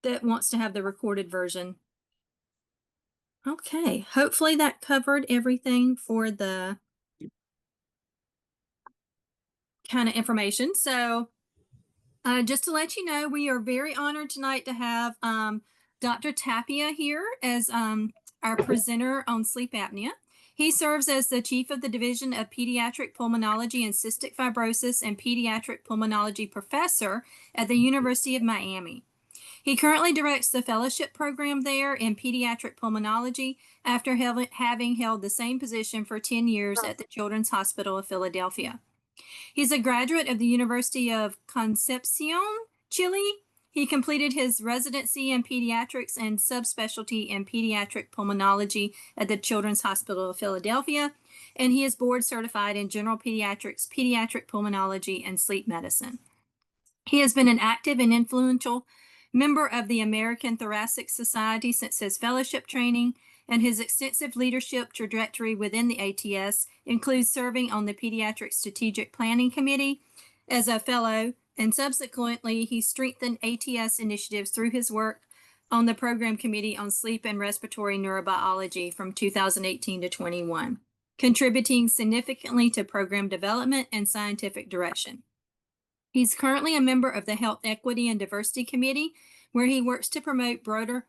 that wants to have the recorded version? Okay, hopefully that covered everything for the kind of information. So just to let you know, we are very honored tonight to have Dr. Tapia here as our presenter on sleep apnea. He serves as the chief of the Division of Pediatric Pulmonology and Cystic Fibrosis and Pediatric Pulmonology professor at the University of Miami. He currently directs the fellowship program there in pediatric pulmonology after having held the same position for 10 years at the Children's Hospital of Philadelphia. He's a graduate of the University of Concepcion, Chile. He completed his residency in pediatrics and subspecialty in pediatric pulmonology at the Children's Hospital of Philadelphia, and he is board certified in general pediatrics, pediatric pulmonology, and sleep medicine. He has been an active and influential member of the American Thoracic Society since his fellowship training, and his extensive leadership trajectory within the ATS includes serving on the Pediatric Strategic Planning Committee as a fellow, and subsequently he strengthened ATS initiatives through his work on the Program Committee on Sleep and Respiratory Neurobiology from 2018 to 21, contributing significantly to program development and scientific direction. He's currently a member of the Health Equity and Diversity Committee, where he works to promote broader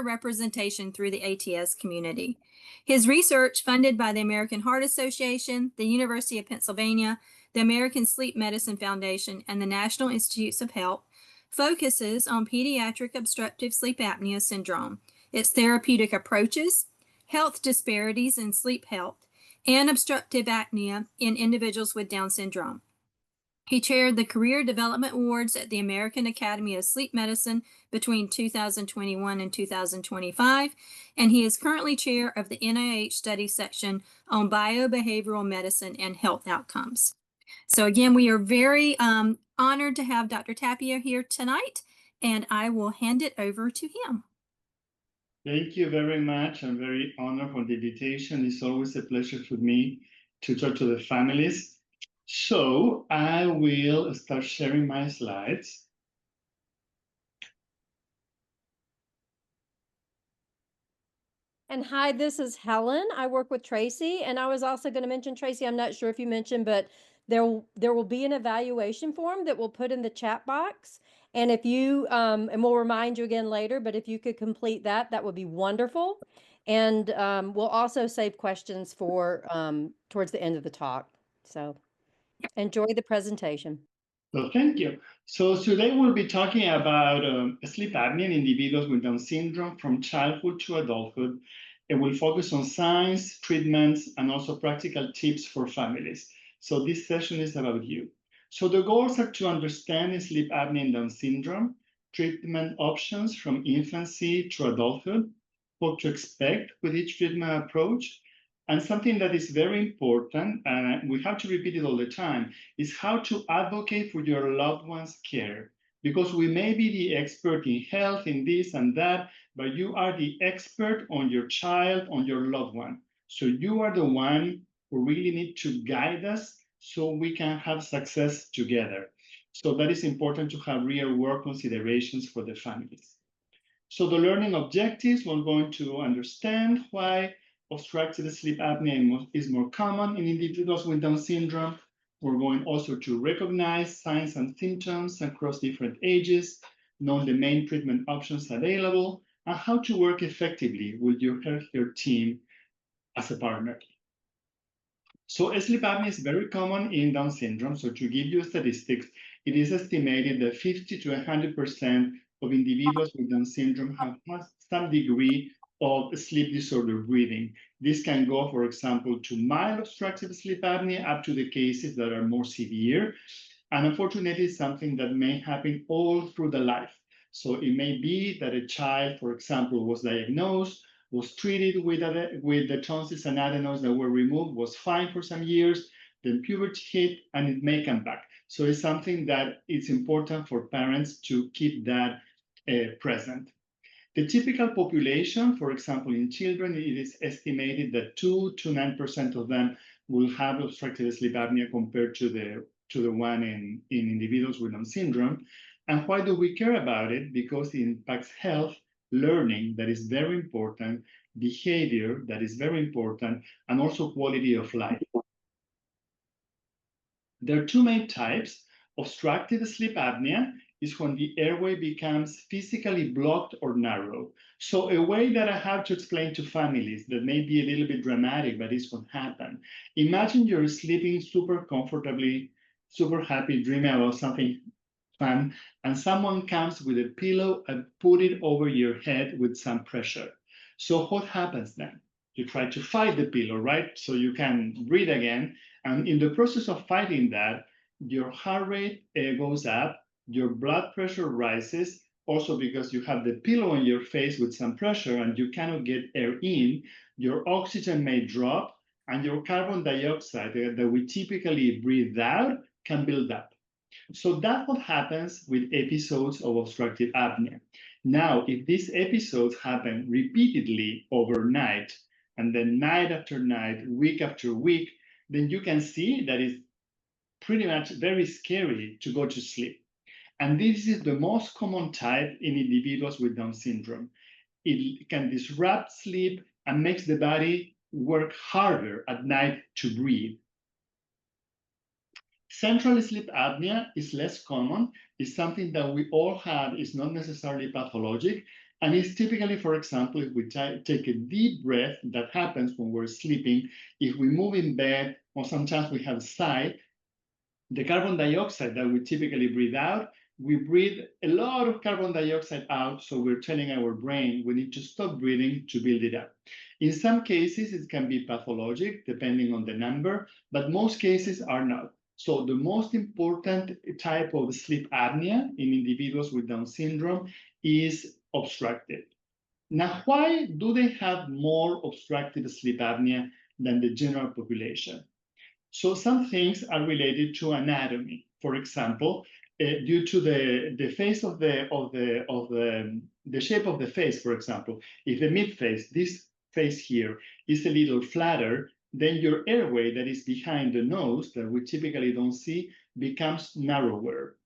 representation through the ATS community. His research, funded by the American Heart Association, the University of Pennsylvania, the American Sleep Medicine Foundation, and the National Institutes of Health, focuses on pediatric obstructive sleep apnea syndrome, its therapeutic approaches, health disparities in sleep health, and obstructive apnea in individuals with Down syndrome. He chaired the Career Development Awards at the American Academy of Sleep Medicine between 2021 and 2025, and he is currently chair of the NIH study section on biobehavioral medicine and health outcomes. So again, we are very honored to have Dr. Tapia here tonight, and I will hand it over to him. Thank you very much. I'm very honored for the invitation. It's always a pleasure for me to talk to the families. So I will start sharing my slides. And hi, this is Helen. I work with Tracy, and I was also going to mention, Tracy, I'm not sure if you mentioned, but there will be an evaluation form that we'll put in the chat box. And if you, and we'll remind you again later, but if you could complete that, that would be wonderful. And we'll also save questions for towards the end of the talk. So enjoy the presentation. Well, thank you. So today we'll be talking about sleep apnea in individuals with Down syndrome from childhood to adulthood. And we'll focus on science, treatments, and also practical tips for families. So this session is about you. So the goals are to understand sleep apnea and Down syndrome, treatment options from infancy to adulthood, what to expect with each treatment approach, and something that is very important, and we have to repeat it all the time, is how to advocate for your loved one's care. Because we may be the expert in health, in this and that, but you are the expert on your child, on your loved one. So you are the one who really need to guide us so we can have success together. So that is important to have real world considerations for the families. So the learning objectives, we're going to understand why obstructive sleep apnea is more common in individuals with Down syndrome. We're going also to recognize signs and symptoms across different ages, know the main treatment options available, and how to work effectively with your healthcare team as a partner. So sleep apnea is very common in Down syndrome. So to give you statistics, it is estimated that 50 to 100% of individuals with Down syndrome have some degree of sleep disorder breathing. This can go, for example, to mild obstructive sleep apnea up to the cases that are more severe. And unfortunately, it's something that may happen all through the life. So it may be that a child, for example, was diagnosed, was treated with the tonsils and adenoids that were removed, was fine for some years, then puberty hit, and it may come back. So it's something that it's important for parents to keep that present. The typical population, for example, in children, it is estimated that 2 to 9% of them will have obstructive sleep apnea compared to the one in individuals with Down syndrome. And why do we care about it? Because it impacts health, learning, that is very important, behavior, that is very important, and also quality of life. There are two main types. Obstructive sleep apnea is when the airway becomes physically blocked or narrow. So a way that I have to explain to families that may be a little bit dramatic, but it's what happened. Imagine you're sleeping super comfortably, super happy, dreaming about something fun, and someone comes with a pillow and put it over your head with some pressure. So what happens then? You try to fight the pillow, right? So you can breathe again. And in the process of fighting that, your heart rate goes up, your blood pressure rises, also because you have the pillow on your face with some pressure and you cannot get air in, your oxygen may drop, and your carbon dioxide that we typically breathe out can build up. So that's what happens with episodes of obstructive apnea. Now, if these episodes happen repeatedly overnight, and then night after night, week after week, then you can see that it's pretty much very scary to go to sleep. And this is the most common type in individuals with Down syndrome. It can disrupt sleep and makes the body work harder at night to breathe. Central sleep apnea is less common. It's something that we all have. It's not necessarily pathologic. And it's typically, for example, if we take a deep breath that happens when we're sleeping, if we move in bed, or sometimes we have a sigh, the carbon dioxide that we typically breathe out, we breathe a lot of carbon dioxide out. So we're telling our brain we need to stop breathing to build it up. In some cases, it can be pathologic, depending on the number, but most cases are not. So the most important type of sleep apnea in individuals with Down syndrome is obstructive. Now, why do they have more obstructive sleep apnea than the general population? So some things are related to anatomy. For example, due to the face of the shape of the face, for example, if the mid face, this face here, is a little flatter, then your airway that is behind the nose that we typically don't see becomes narrower.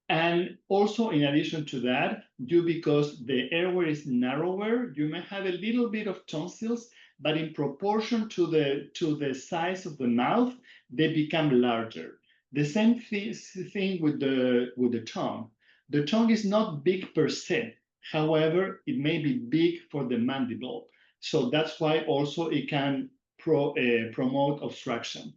And also, in addition to that, because the airway is narrower, you may have a little bit of tonsils, but in proportion to the size of the mouth, they become larger. The same thing with the tongue. The tongue is not big per se. However, it may be big for the mandible. So that's why also it can promote obstruction.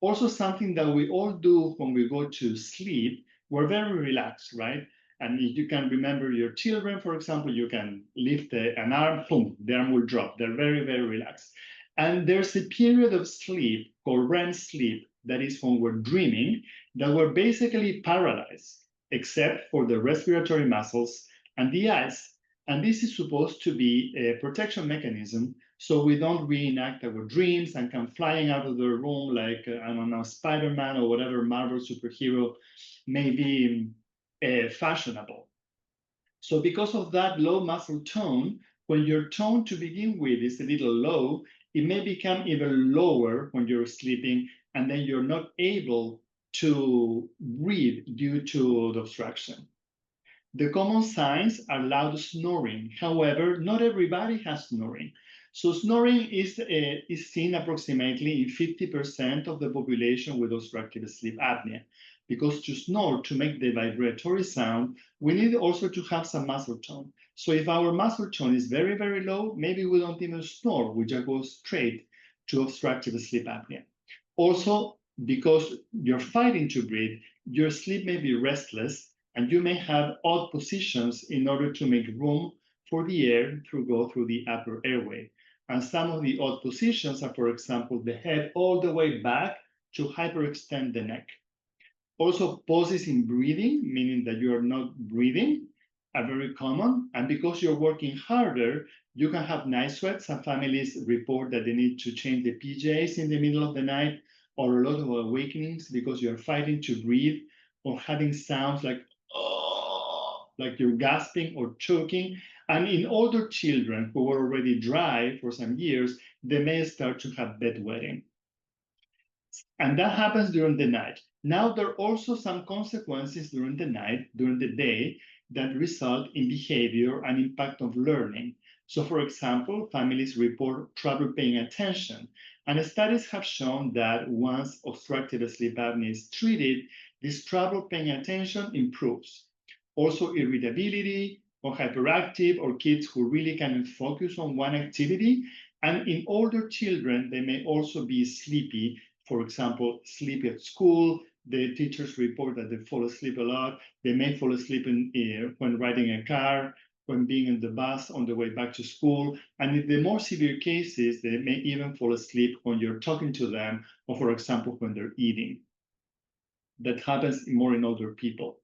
Also, something that we all do when we go to sleep, we're very relaxed, right? And if you can remember your children, for example, you can lift an arm, boom, the arm will drop. They're very, very relaxed. And there's a period of sleep called REM sleep, that is when we're dreaming, that we're basically paralyzed, except for the respiratory muscles and the eyes. And this is supposed to be a protection mechanism so we don't reenact our dreams and come flying out of the room like, I don't know, Spider-Man or whatever Marvel superhero may be fashionable. So because of that low muscle tone, when your tone to begin with is a little low, it may become even lower when you're sleeping, and then you're not able to breathe due to the obstruction. The common signs are loud snoring. However, not everybody has snoring. So snoring is seen approximately in 50% of the population with obstructive sleep apnea. Because to snore, to make the vibratory sound, we need also to have some muscle tone. So if our muscle tone is very, very low, maybe we don't even snore, we just go straight to obstructive sleep apnea. Also, because you're fighting to breathe, your sleep may be restless, and you may have odd positions in order to make room for the air to go through the upper airway. And some of the odd positions are, for example, the head all the way back to hyperextend the neck. Also, pauses in breathing, meaning that you are not breathing, are very common. And because you're working harder, you can have night sweats. Some families report that they need to change the PJs in the middle of the night, or a lot of awakenings because you're fighting to breathe, or having sounds like, oh, like you're gasping or choking. And in older children who were already dry for some years, they may start to have bedwetting. And that happens during the night. Now, there are also some consequences during the night, during the day, that result in behavior and impact of learning. So, for example, families report trouble paying attention. And studies have shown that once obstructive sleep apnea is treated, this trouble paying attention improves. Also, irritability or hyperactive or kids who really cannot focus on one activity. And in older children, they may also be sleepy. For example, sleepy at school. The teachers report that they fall asleep a lot. They may fall asleep when riding a car, when being in the bus on the way back to school. And in the more severe cases, they may even fall asleep when you're talking to them, or for example, when they're eating. That happens more in older people.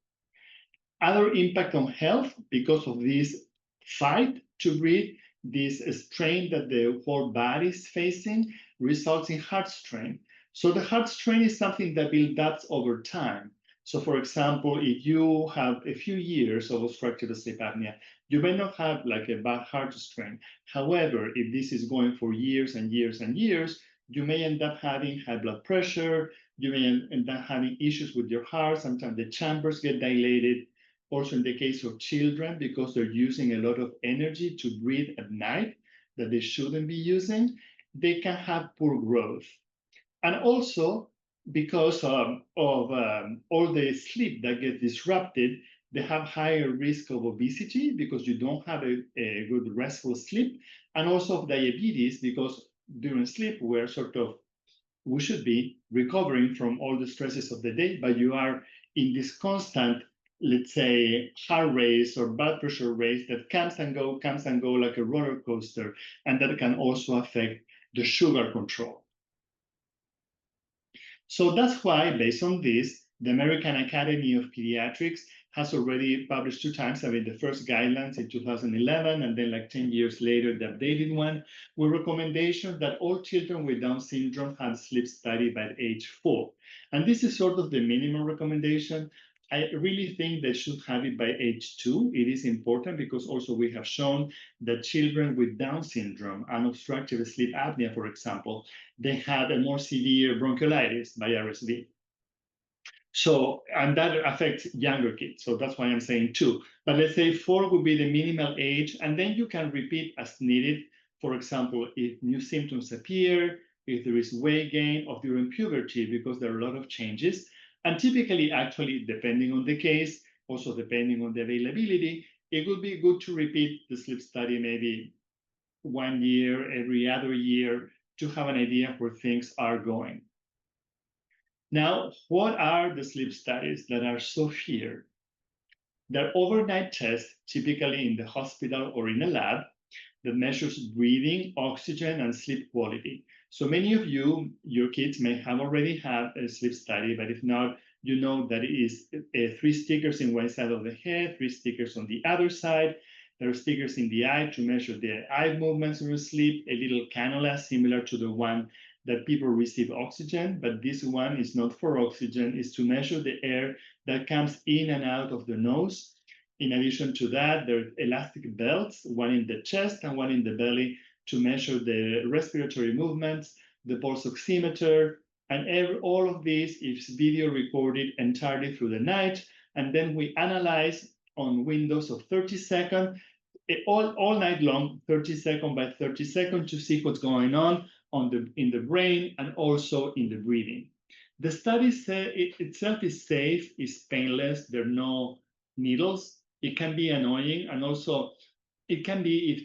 Other impact on health because of this fight to breathe, this strain that the whole body is facing results in heart strain. So the heart strain is something that builds up over time. So for example, if you have a few years of obstructive sleep apnea, you may not have like a bad heart strain. However, if this is going for years and years and years, you may end up having high blood pressure, you may end up having issues with your heart, sometimes the chambers get dilated. Also in the case of children, because they're using a lot of energy to breathe at night that they shouldn't be using, they can have poor growth. And also because of all the sleep that gets disrupted, they have higher risk of obesity because you don't have a good restful sleep, and also of diabetes because during sleep we should be recovering from all the stresses of the day, but you are in this constant, let's say, heart race or blood pressure race that comes and go like a roller coaster, and that can also affect the sugar control. So that's why, based on this, the American Academy of Pediatrics has already published 2 times. I mean, the first guidelines in 2011, and then like 10 years later, the updated one, with recommendations that all children with Down syndrome have sleep study by age 4. And this is sort of the minimum recommendation. I really think they should have it by age 2. It is important because also we have shown that children with Down syndrome and obstructive sleep apnea, for example, they had a more severe bronchiolitis by RSV. So, and that affects younger kids. So that's why I'm saying 2. But let's say 4 would be the minimal age, and then you can repeat as needed. For example, if new symptoms appear, if there is weight gain, or during puberty, because there are a lot of changes. And typically, actually, depending on the case, also depending on the availability, it would be good to repeat the sleep study maybe 1 year, every other year, to have an idea where things are going. Now, what are the sleep studies that are so feared? They're overnight tests, typically in the hospital or in a lab, that measures breathing, oxygen, and sleep quality. So many of you, your kids may have already had a sleep study, but if not, you know that it is 3 stickers in one side of the head, 3 stickers on the other side. There are stickers in the eye to measure the eye movements during sleep, a little cannula similar to the one that people receive oxygen, but this one is not for oxygen, it's to measure the air that comes in and out of the nose. In addition to that, there are elastic belts, one in the chest and one in the belly, to measure the respiratory movements, the pulse oximeter, and all of this is video recorded entirely through the night. And then we analyze on windows of 30 seconds, all night long, 30 seconds by 30 seconds, to see what's going on in the brain and also in the breathing. The study itself is safe, is painless, there are no needles. It can be annoying, and also it can be if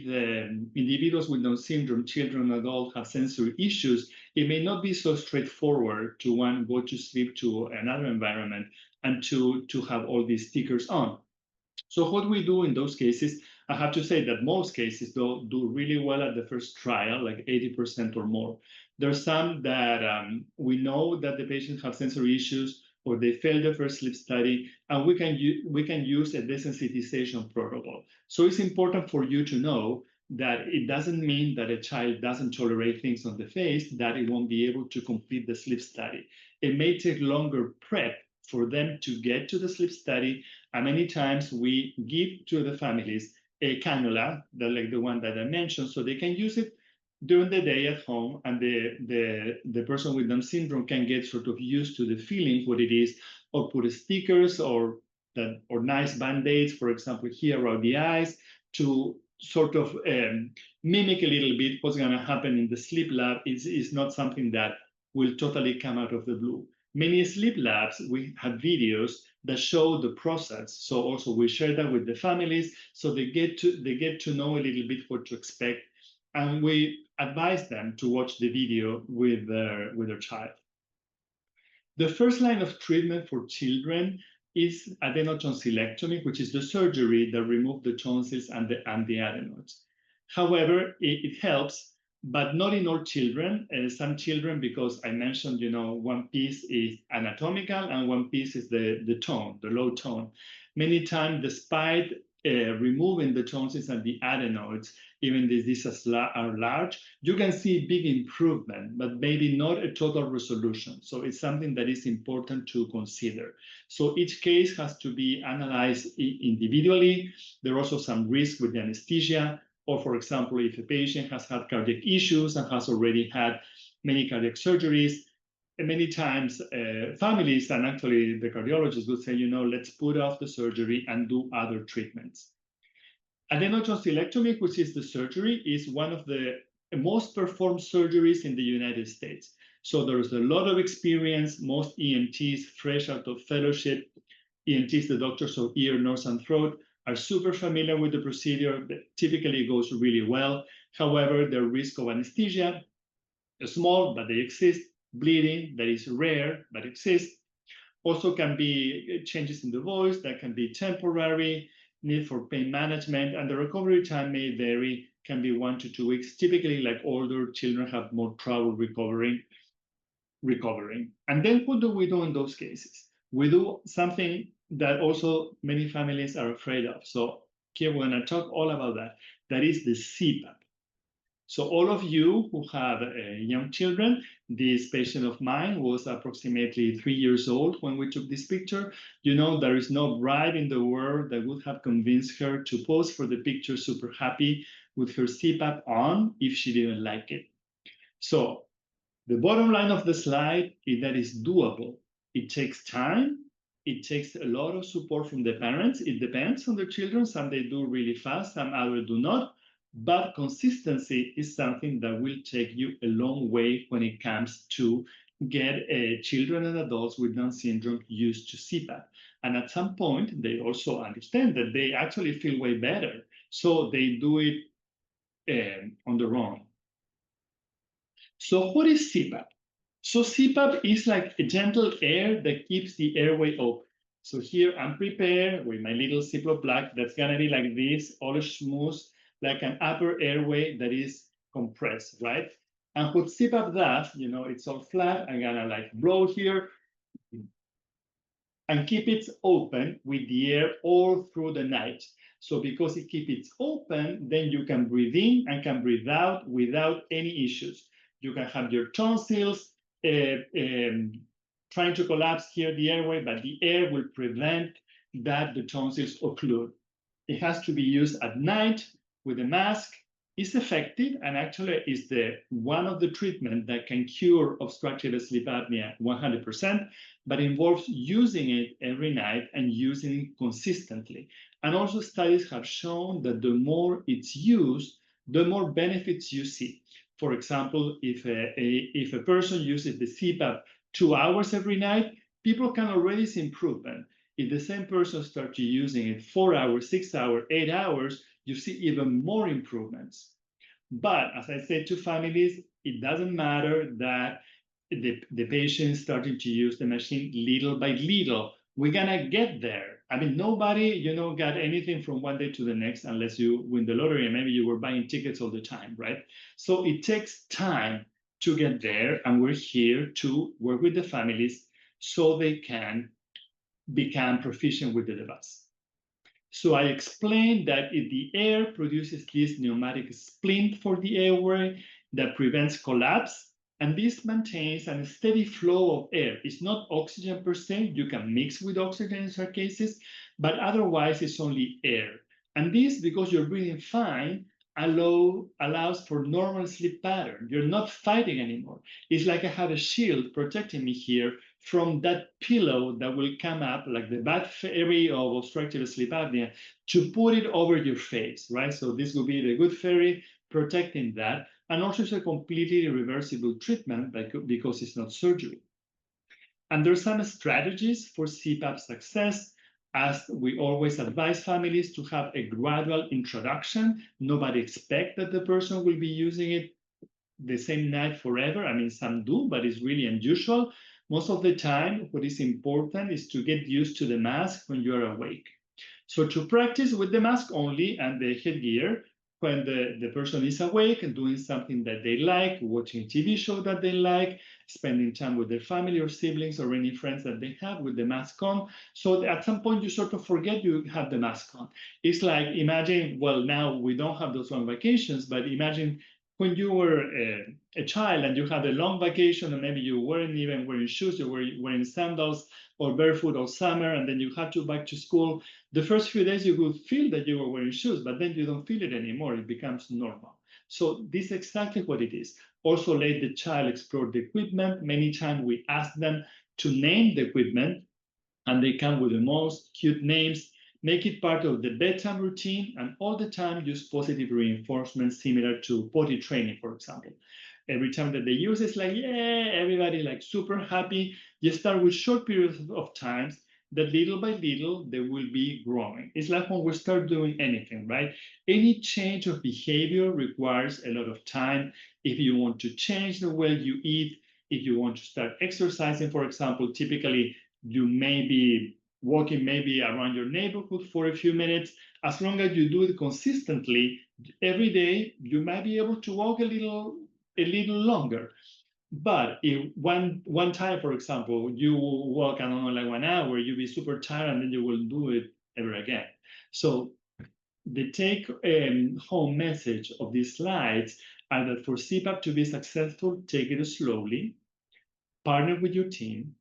the individuals with Down syndrome, children, adults, have sensory issues, it may not be so straightforward to go to sleep to another environment and to have all these stickers on. So what we do in those cases, I have to say that most cases do really well at the first trial, like 80% or more. There are some that we know that the patients have sensory issues or they failed the first sleep study, and we can use a desensitization protocol. So it's important for you to know that it doesn't mean that a child doesn't tolerate things on the face, that it won't be able to complete the sleep study. It may take longer prep for them to get to the sleep study, and many times we give to the families a cannula, like the one that I mentioned, so they can use it during the day at home, and the person with Down syndrome can get sort of used to the feeling, what it is, or put stickers or nice band-aids, for example, here around the eyes, to sort of mimic a little bit what's going to happen in the sleep lab. Is not something that will totally come out of the blue. Many sleep labs, we have videos that show the process. So also we share that with the families, so they get to know a little bit what to expect, and we advise them to watch the video with their child. The first line of treatment for children is adenotonsillectomy, which is the surgery that removes the tonsils and the adenoids. However, it helps, but not in all children. Some children, because I mentioned, one piece is anatomical and one piece is the tone, the low tone. Many times, despite removing the tonsils and the adenoids, even if these are large, you can see big improvement, but maybe not a total resolution. So it's something that is important to consider. So each case has to be analyzed individually. There are also some risk with the anesthesia, or for example, if a patient has had cardiac issues and has already had many cardiac surgeries, and many times families and actually the cardiologist would say, let's put off the surgery and do other treatments. Adenotonsillectomy, which is the surgery, is one of the most performed surgeries in the United States. So there's a lot of experience. Most ENTs, fresh out of fellowship, ENTs, the doctors of ear, nose, and throat, are super familiar with the procedure. Typically, it goes really well. However, the risk of anesthesia is small, but they exist. Bleeding, that is rare, but exists. Also can be changes in the voice that can be temporary, need for pain management, and the recovery time may vary, can be 1 to 2 weeks. Typically, like older children have more trouble recovering. And then what do we do in those cases? We do something that also many families are afraid of. So here we're going to talk all about that. That is the CPAP. So all of you who have young children, this patient of mine was approximately 3 years old when we took this picture. There is no bribe in the world that would have convinced her to pose for the picture super happy with her CPAP on if she didn't like it. So the bottom line of the slide is that it's doable. It takes time. It takes a lot of support from the parents. It depends on the children. Some they do really fast, some others do not. But consistency is something that will take you a long way when it comes to get children and adults with Down syndrome used to CPAP. And at some point, they also understand that they actually feel way better. So they do it on their own. So what is CPAP? So CPAP is like a gentle air that keeps the airway open. So here I'm prepared with my little Ziploc bag that's gonna be like this, all smooth, like an upper airway that is compressed, right? And what CPAP does, it's all flat. I'm gonna like blow here and keep it open with the air all through the night. So because it keeps it open, then you can breathe in and can breathe out without any issues. You can have your tonsils trying to collapse here the airway, but the air will prevent that the tonsils occlude. It has to be used at night with a mask. It's effective and actually is one of the treatments that can cure obstructive sleep apnea 100%, but involves using it every night and using it consistently. And also studies have shown that the more it's used, the more benefits you see. For example, if a person uses the CPAP 2 hours every night, people can already see improvement. If the same person starts using it 4 hours, 6 hours, 8 hours, you see even more improvements. But as I said to families, it doesn't matter that the patient is starting to use the machine little by little. We're gonna get there. I mean, nobody, got anything from one day to the next unless you win the lottery and maybe you were buying tickets all the time, right? So it takes time to get there, and we're here to work with the families so they can become proficient with the device. So I explained that if the air produces this pneumatic splint for the airway that prevents collapse, and this maintains a steady flow of air. It's not oxygen per se. You can mix with oxygen in some cases, but otherwise it's only air. And this, because you're breathing fine, allows for normal sleep pattern. You're not fighting anymore. It's like I have a shield protecting me here from that pillow that will come up, like the bad fairy of obstructive sleep apnea, to put it over your face, right? So this will be the good fairy protecting that. And also it's a completely reversible treatment because it's not surgery. And there's some strategies for CPAP success. As we always advise families to have a gradual introduction. Nobody expects that the person will be using it the same night forever. I mean, some do, but it's really unusual. Most of the time, what is important is to get used to the mask when you're awake. So to practice with the mask only and the headgear, when the person is awake and doing something that they like, watching a TV show that they like, spending time with their family or siblings or any friends that they have with the mask on. So at some point you sort of forget you have the mask on. It's like, imagine, well, now we don't have those long vacations, but imagine when you were a child and you had a long vacation and maybe you weren't even wearing shoes, you were wearing sandals or barefoot all summer, and then you had to back to school. The first few days you would feel that you were wearing shoes, but then you don't feel it anymore. It becomes normal. So this is exactly what it is. Also let the child explore the equipment. Many times we ask them to name the equipment, and they come with the most cute names. Make it part of the bedtime routine, and all the time use positive reinforcement similar to potty training, for example. Every time that they use it's like, yeah, everybody like super happy. You start with short periods of times that little by little they will be growing. It's like when we start doing anything, right? Any change of behavior requires a lot of time. If you want to change the way you eat, if you want to start exercising, for example, typically you may be walking maybe around your neighborhood for a few minutes. As long as you do it consistently every day, you might be able to walk a little longer. But if one time, for example, you walk, I don't know, like 1 hour, you'll be super tired and then you will do it ever again. So the take home message of these slides are that for CPAP to be successful, take it slowly, partner with your team,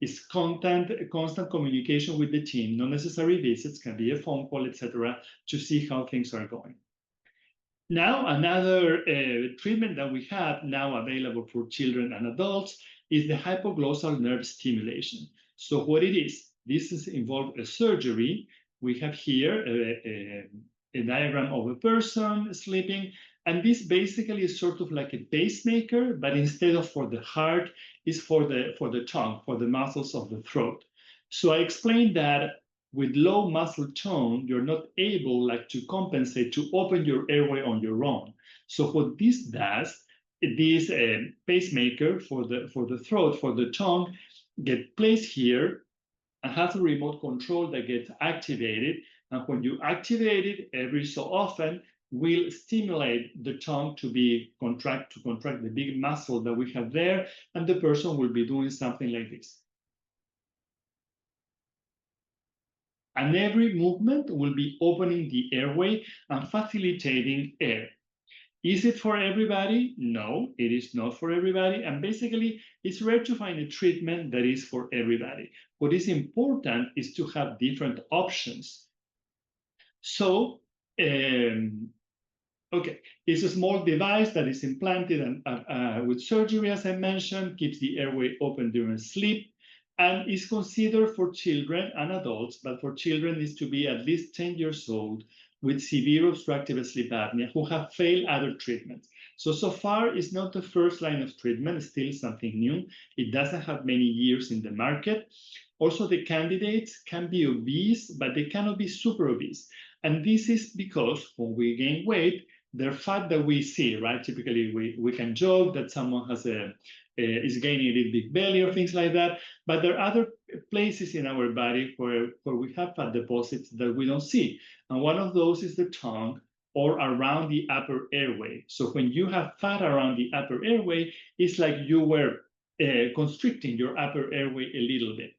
is constant communication with the team, not necessary visits, can be a phone call, etc., to see how things are going. Now, another treatment that we have now available for children and adults is the hypoglossal nerve stimulation. So what it is, this is involved a surgery. We have here a diagram of a person sleeping, and this basically is sort of like a pacemaker, but instead of for the heart, is for the tongue, for the muscles of the throat. So I explained that with low muscle tone, you're not able like to compensate to open your airway on your own. So what this does, this pacemaker for the throat, for the tongue, get placed here and has a remote control that gets activated. And when you activate it every so often, will stimulate the tongue to contract the big muscle that we have there, and the person will be doing something like this. And every movement will be opening the airway and facilitating air. Is it for everybody? No, it is not for everybody. And basically, it's rare to find a treatment that is for everybody. What is important is to have different options. So, okay, it's a small device that is implanted and with surgery, as I mentioned, keeps the airway open during sleep, and is considered for children and adults, but for children is to be at least 10 years old with severe obstructive sleep apnea who have failed other treatments. So far, it's not the first line of treatment, it's still something new. It doesn't have many years in the market. Also, the candidates can be obese, but they cannot be super obese. And this is because when we gain weight, the fat that we see, right? Typically, we can joke that someone has is gaining a little big belly or things like that. But there are other places in our body where we have fat deposits that we don't see. And one of those is the tongue or around the upper airway. So when you have fat around the upper airway, it's like you were constricting your upper airway a little bit.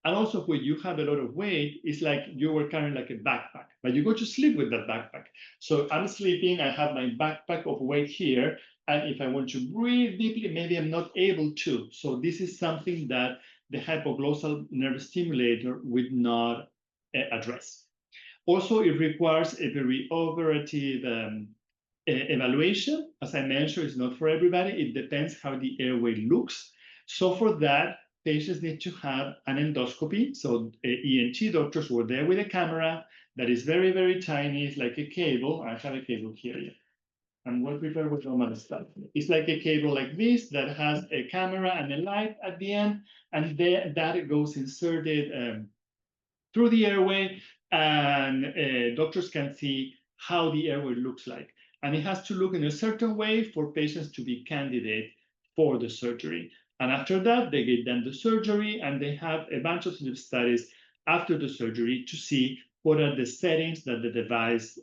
And also when you have a lot of weight, it's like you were carrying like a backpack, but you go to sleep with that backpack. So I'm sleeping, I have my backpack of weight here. And if I want to breathe deeply, maybe I'm not able to. So this is something that the hypoglossal nerve stimulator would not address. Also, it requires a very operative evaluation. As I mentioned, it's not for everybody. It depends how the airway looks. So for that, patients need to have an endoscopy. So ENT doctors were there with a camera that is very, very tiny. It's like a cable. I have a cable here. Yeah. I'm well prepared with all my stuff. It's like a cable like this that has a camera and a light at the end, and that goes inserted through the airway, and doctors can see how the airway looks like. And it has to look in a certain way for patients to be candidate for the surgery. And after that, they get done the surgery, and they have a bunch of studies after the surgery to see what are the settings that the device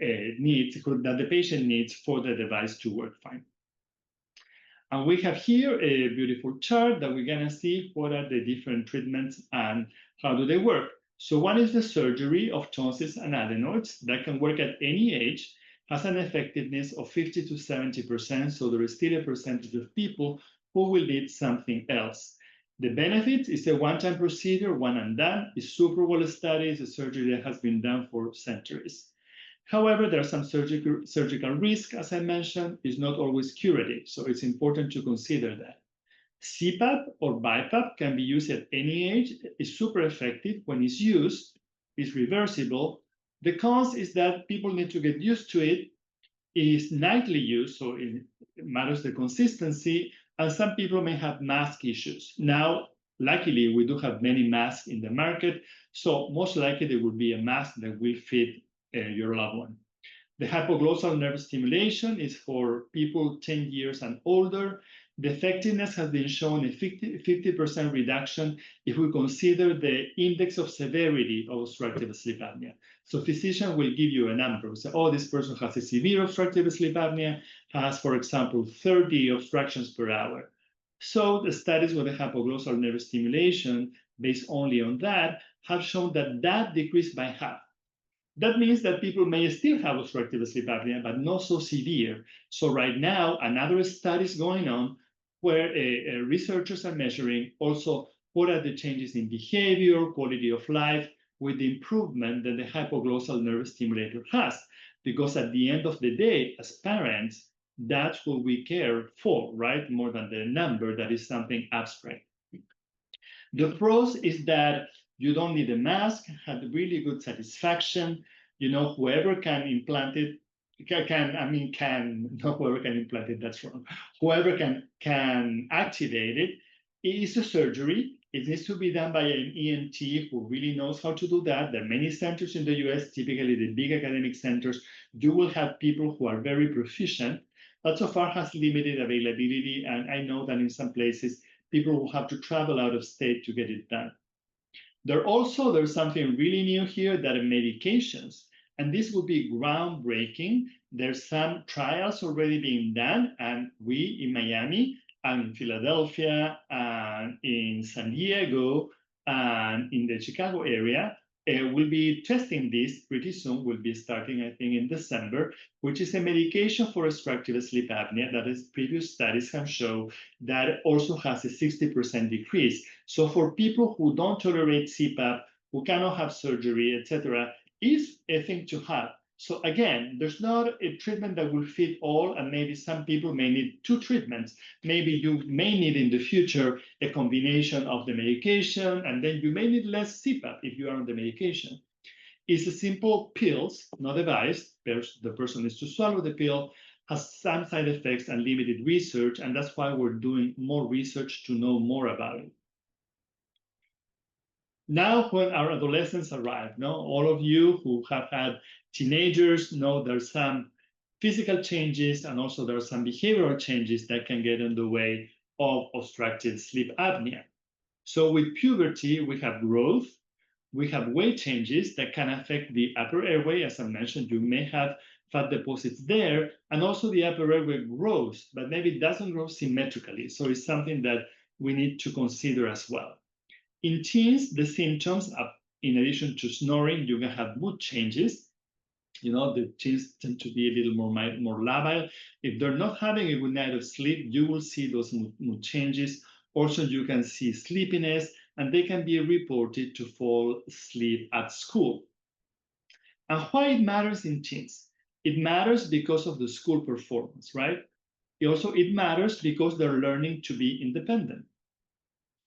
needs, that the patient needs for the device to work fine. And we have here a beautiful chart that we're gonna see what are the different treatments and how do they work. So one is the surgery of tonsils and adenoids that can work at any age, has an effectiveness of 50 to 70%. So there is still a percentage of people who will need something else. The benefit is a one-time procedure, one and done. It's super well studied. It's a surgery that has been done for centuries. However, there are some surgical risk, as I mentioned, is not always curative, so it's important to consider that. CPAP or BiPAP can be used at any age. It's super effective when it's used. It's reversible. The cons is that people need to get used to it. It is nightly use, so it matters the consistency, and some people may have mask issues. Now, luckily, we do have many masks in the market, so most likely there will be a mask that will fit your loved one. The hypoglossal nerve stimulation is for people 10 years and older. The effectiveness has been shown a 50% reduction if we consider the index of severity of obstructive sleep apnea. So physician will give you a number. Say, oh, this person has a severe obstructive sleep apnea, has, for example, 30 obstructions per hour. So the studies with the hypoglossal nerve stimulation, based only on that, have shown that that decreased by half. That means that people may still have obstructive sleep apnea, but not so severe. So right now, another study is going on where researchers are measuring also what are the changes in behavior, quality of life, with the improvement that the hypoglossal nerve stimulator has. Because at the end of the day, as parents, that's what we care for, right? More than the number, that is something abstract. The pros is that you don't need a mask, have really good satisfaction. You know, whoever can implant it, not whoever can implant it, that's wrong. Whoever can activate it is a surgery. It needs to be done by an ENT who really knows how to do that. There are many centers in the US, typically the big academic centers. You will have people who are very proficient, but so far has limited availability. And I know that in some places, people will have to travel out of state to get it done. There's something really new here that are medications, and this will be groundbreaking. There's some trials already being done, and we in Miami and in Philadelphia and in San Diego and in the Chicago area will be testing this pretty soon. We'll be starting, I think, in December, which is a medication for obstructive sleep apnea that is previous studies have shown that also has a 60% decrease. So for people who don't tolerate CPAP, who cannot have surgery, etc., is a thing to have. So again, there's not a treatment that will fit all, and maybe some people may need two treatments. Maybe you may need in the future a combination of the medication, and then you may need less CPAP if you are on the medication. It's a simple pills, not device. The person needs to swallow the pill, has some side effects and limited research, and that's why we're doing more research to know more about it. Now, when our adolescents arrive, all of you who have had teenagers know there's some physical changes and also there are some behavioral changes that can get in the way of obstructive sleep apnea. So with puberty, we have growth, we have weight changes that can affect the upper airway. As I mentioned, you may have fat deposits there, and also the upper airway grows, but maybe it doesn't grow symmetrically. So it's something that we need to consider as well. In teens, the symptoms, in addition to snoring, you can have mood changes. The teens tend to be a little more labile. If they're not having a good night of sleep, you will see those mood changes. Also, you can see sleepiness, and they can be reported to fall asleep at school. And why it matters in teens? It matters because of the school performance, right? It matters because they're learning to be independent.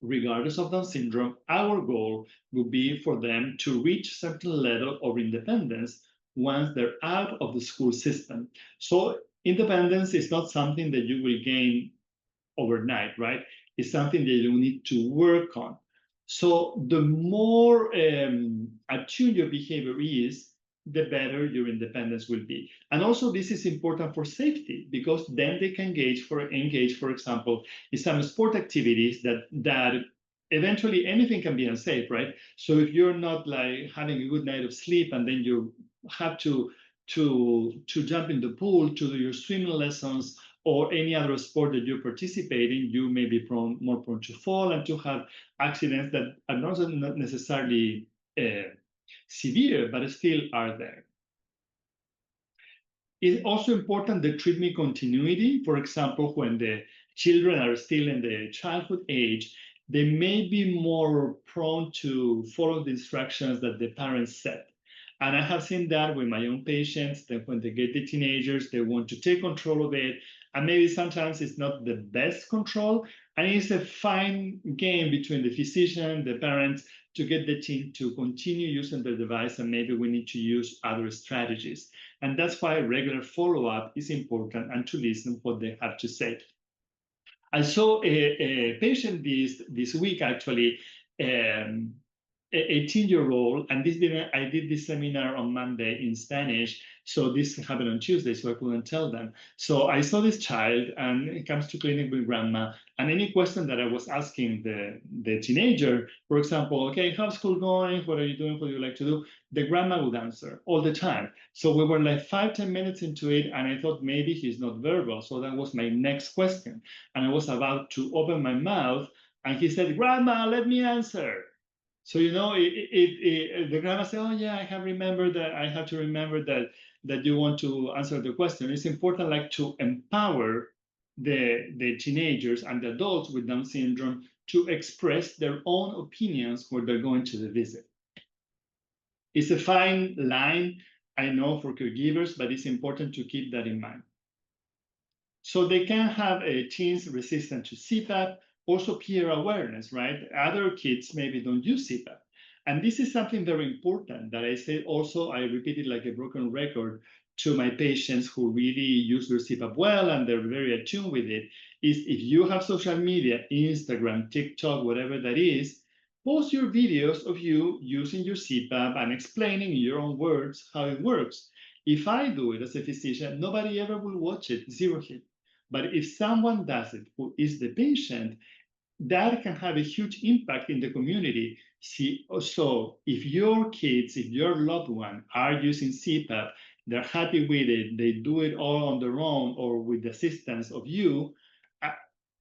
Regardless of Down syndrome, our goal would be for them to reach a certain level of independence once they're out of the school system. So independence is not something that you will gain overnight, right? It's something that you need to work on. So the more attuned your behavior is, the better your independence will be. And also this is important for safety because then they can engage, for example, in some sport activities that eventually anything can be unsafe, right? So if you're not like having a good night of sleep and then you have to jump in the pool to do your swimming lessons or any other sport that you participate in, you may be more prone to fall and to have accidents that are not necessarily severe, but still are there. It's also important the treatment continuity. For example, when the children are still in the childhood age, they may be more prone to follow the instructions that the parents set. And I have seen that with my own patients, that when they get the teenagers, they want to take control of it. And maybe sometimes it's not the best control. And it's a fine game between the physician, the parents, to get the teen to continue using the device. And maybe we need to use other strategies. And that's why regular follow-up is important and to listen what they have to say. I saw a patient this week, actually, a 18-year-old, and I did this seminar on Monday in Spanish, so this happened on Tuesday, so I couldn't tell them. So I saw this child, and it comes to clinic with grandma, and any question that I was asking the teenager, for example, okay, how's school going? What are you doing? What do you like to do? The grandma would answer all the time. So we were like 5-10 minutes into it, and I thought maybe he's not verbal. So that was my next question. And I was about to open my mouth, and he said, "Grandma, let me answer." So the grandma said, "Oh yeah, I have remembered that. I have to remember that you want to answer the question." It's important, like, to empower the teenagers and the adults with Down syndrome to express their own opinions when they're going to the visit. It's a fine line, I know, for caregivers, but it's important to keep that in mind. So they can have teens resistant to CPAP, also peer awareness, right? Other kids maybe don't use CPAP. And this is something very important that I say also, I repeat it like a broken record to my patients who really use their CPAP well and they're very attuned with it, is if you have social media, Instagram, TikTok, whatever that is, post your videos of you using your CPAP and explaining in your own words how it works. If I do it as a physician, nobody ever will watch it, zero hit. But if someone does it who is the patient, that can have a huge impact in the community. See, so if your kids, if your loved one are using CPAP, they're happy with it, they do it all on their own or with the assistance of you,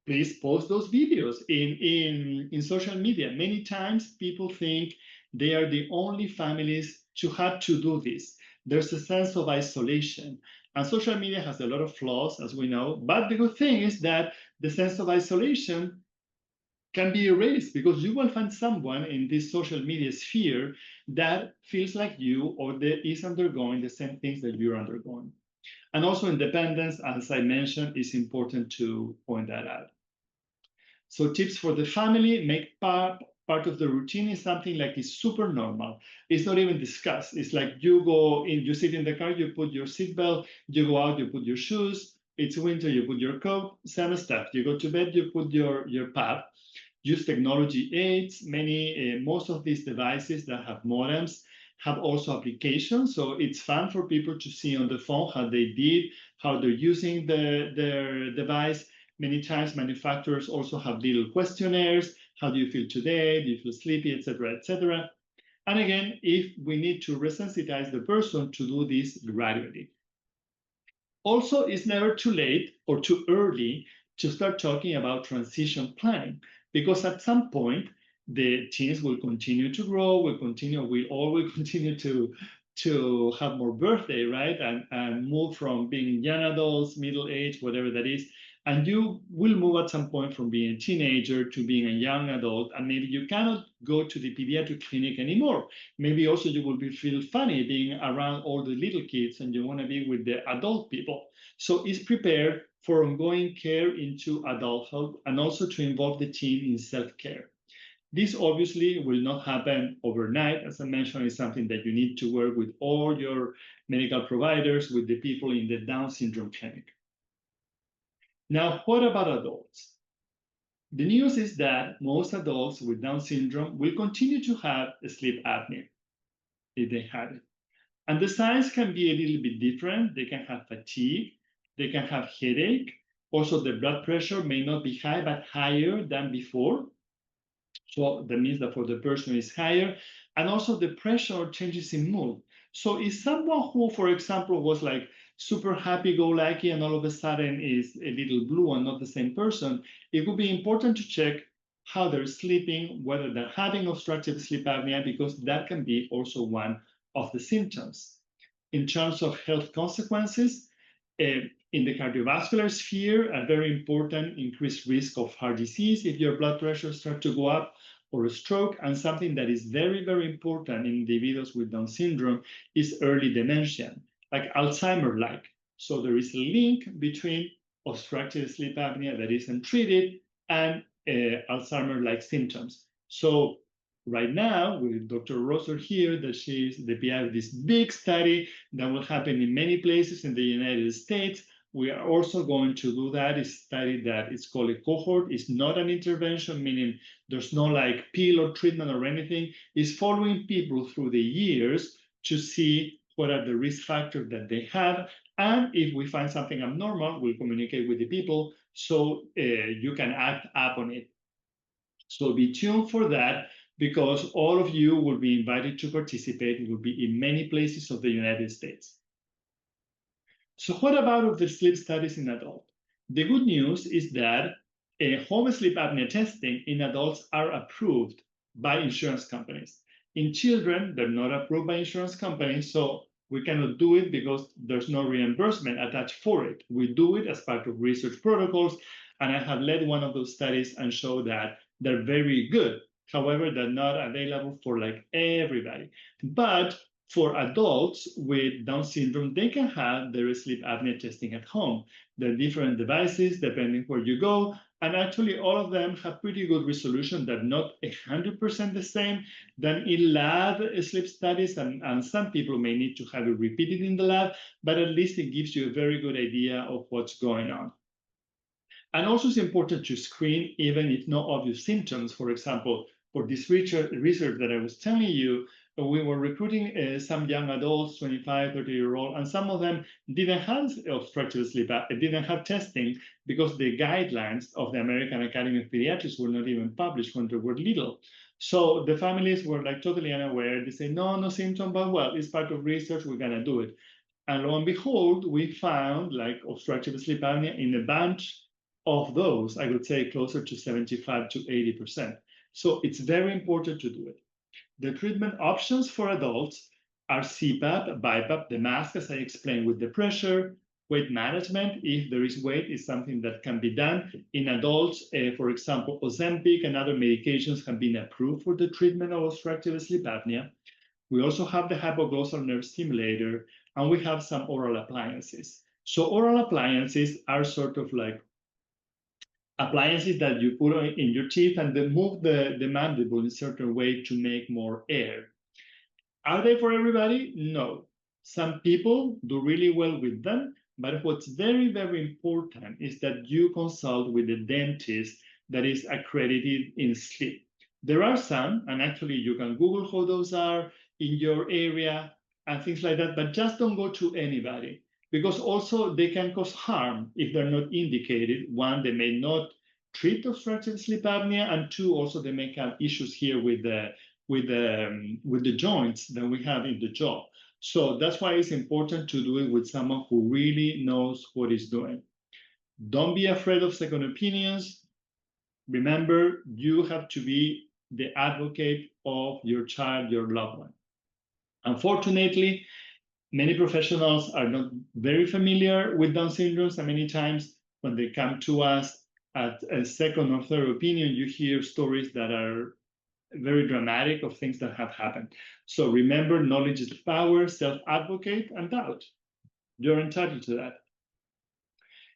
please post those videos in social media. Many times people think they are the only families to have to do this. There's a sense of isolation. And social media has a lot of flaws, as we know. But the good thing is that the sense of isolation can be erased because you will find someone in this social media sphere that feels like you or that is undergoing the same things that you're undergoing. And also independence, as I mentioned, is important to point that out. So tips for the family: make part of the routine is something like it's super normal. It's not even discussed. It's like you go in, you sit in the car, you put your seatbelt, you go out, you put your shoes. It's winter, you put your coat, same stuff. You go to bed, you put your pad. Use technology aids. Most of these devices that have modems have also applications. So it's fun for people to see on the phone how they did, how they're using their device. Many times manufacturers also have little questionnaires. How do you feel today? Do you feel sleepy, etc., etc.? And again, if we need to resensitize the person to do this gradually. Also, it's never too late or too early to start talking about transition planning, because at some point, the teens will continue to grow, we all will continue to have more birthday, right? And move from being young adults, middle age, whatever that is. And you will move at some point from being a teenager to being a young adult, and maybe you cannot go to the pediatric clinic anymore. Maybe also you will feel funny being around all the little kids and you want to be with the adult people. So it's prepared for ongoing care into adulthood and also to involve the team in self-care. This obviously will not happen overnight. As I mentioned, it's something that you need to work with all your medical providers, with the people in the Down syndrome clinic. Now, what about adults? The news is that most adults with Down syndrome will continue to have sleep apnea if they have it. And the signs can be a little bit different. They can have fatigue, they can have headache. Also, the blood pressure may not be high, but higher than before. So that means that for the person is higher. And also the pressure changes in mood. So is someone who, for example, was like super happy-go-lucky and all of a sudden is a little blue and not the same person, it would be important to check how they're sleeping, whether they're having obstructive sleep apnea, because that can be also one of the symptoms. In terms of health consequences, in the cardiovascular sphere, a very important increased risk of heart disease if your blood pressure starts to go up, or a stroke. And something that is very, very important in individuals with Down syndrome is early dementia, like Alzheimer-like. So there is a link between obstructive sleep apnea that isn't treated and Alzheimer-like symptoms. So right now, with Dr. Rosser here, that she's the PI of this big study that will happen in many places in the United States. We are also going to do that. It's a study that is called a cohort. It's not an intervention, meaning there's no like pill or treatment or anything. It's following people through the years to see what are the risk factors that they have. And if we find something abnormal, we'll communicate with the people so you can act upon it. So be tuned for that, because all of you will be invited to participate. It will be in many places of the United States. So what about the sleep studies in adults? The good news is that home sleep apnea testing in adults are approved by insurance companies. In children, they're not approved by insurance companies, so we cannot do it because there's no reimbursement attached for it. We do it as part of research protocols, and I have led one of those studies and show that they're very good. However, they're not available for like everybody. But for adults with Down syndrome, they can have their sleep apnea testing at home. There are different devices depending where you go. And actually, all of them have pretty good resolution. They're not 100% the same than in lab sleep studies. And some people may need to have it repeated in the lab, but at least it gives you a very good idea of what's going on. And also, it's important to screen even if no obvious symptoms. For example, for this research that I was telling you, we were recruiting some young adults, 25, 30-year-old, and some of them didn't have obstructive sleep apnea, didn't have testing because the guidelines of the American Academy of Pediatrics were not even published when they were little. So the families were like totally unaware. They say, no symptom, but well, it's part of research, we're gonna do it. And lo and behold, we found like obstructive sleep apnea in a bunch of those, I would say closer to 75 to 80%. So it's very important to do it. The treatment options for adults are CPAP, BiPAP, the mask, as I explained, with the pressure. Weight management, if there is weight, is something that can be done. In adults, for example, Ozempic and other medications have been approved for the treatment of obstructive sleep apnea. We also have the hypoglossal nerve stimulator, and we have some oral appliances. So oral appliances are sort of like appliances that you put in your teeth and they move the mandible in a certain way to make more air. Are they for everybody? No. Some people do really well with them, but what's very, very important is that you consult with a dentist that is accredited in sleep. There are some, and actually you can Google how those are in your area and things like that, but just don't go to anybody, because also they can cause harm if they're not indicated. One, they may not treat obstructive sleep apnea, and two, also they may have issues here with the joints that we have in the jaw. So that's why it's important to do it with someone who really knows what he's doing. Don't be afraid of second opinions. Remember, you have to be the advocate of your child, your loved one. Unfortunately, many professionals are not very familiar with Down syndrome, and many times when they come to us at a second or third opinion, you hear stories that are very dramatic of things that have happened. So remember, knowledge is power, self-advocate, and doubt. You're entitled to that.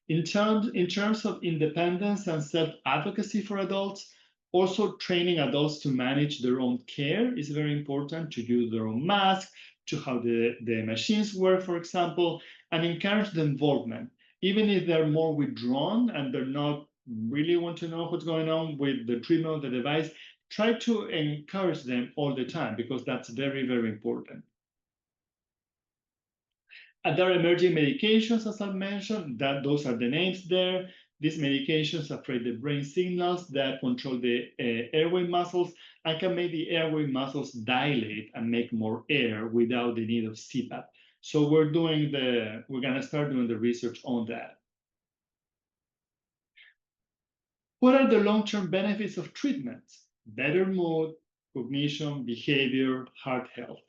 In terms of independence and self-advocacy for adults, also training adults to manage their own care is very important, to use their own mask, to how the machines work, for example, and encourage the involvement. Even if they're more withdrawn and they're not really want to know what's going on with the treatment of the device, try to encourage them all the time, because that's very, very important. And there are emerging medications, as I mentioned, that those are the names there. These medications affect the brain signals that control the airway muscles and can make the airway muscles dilate and make more air without the need of CPAP. So we're gonna start doing the research on that. What are the long-term benefits of treatments? Better mood, cognition, behavior, heart health.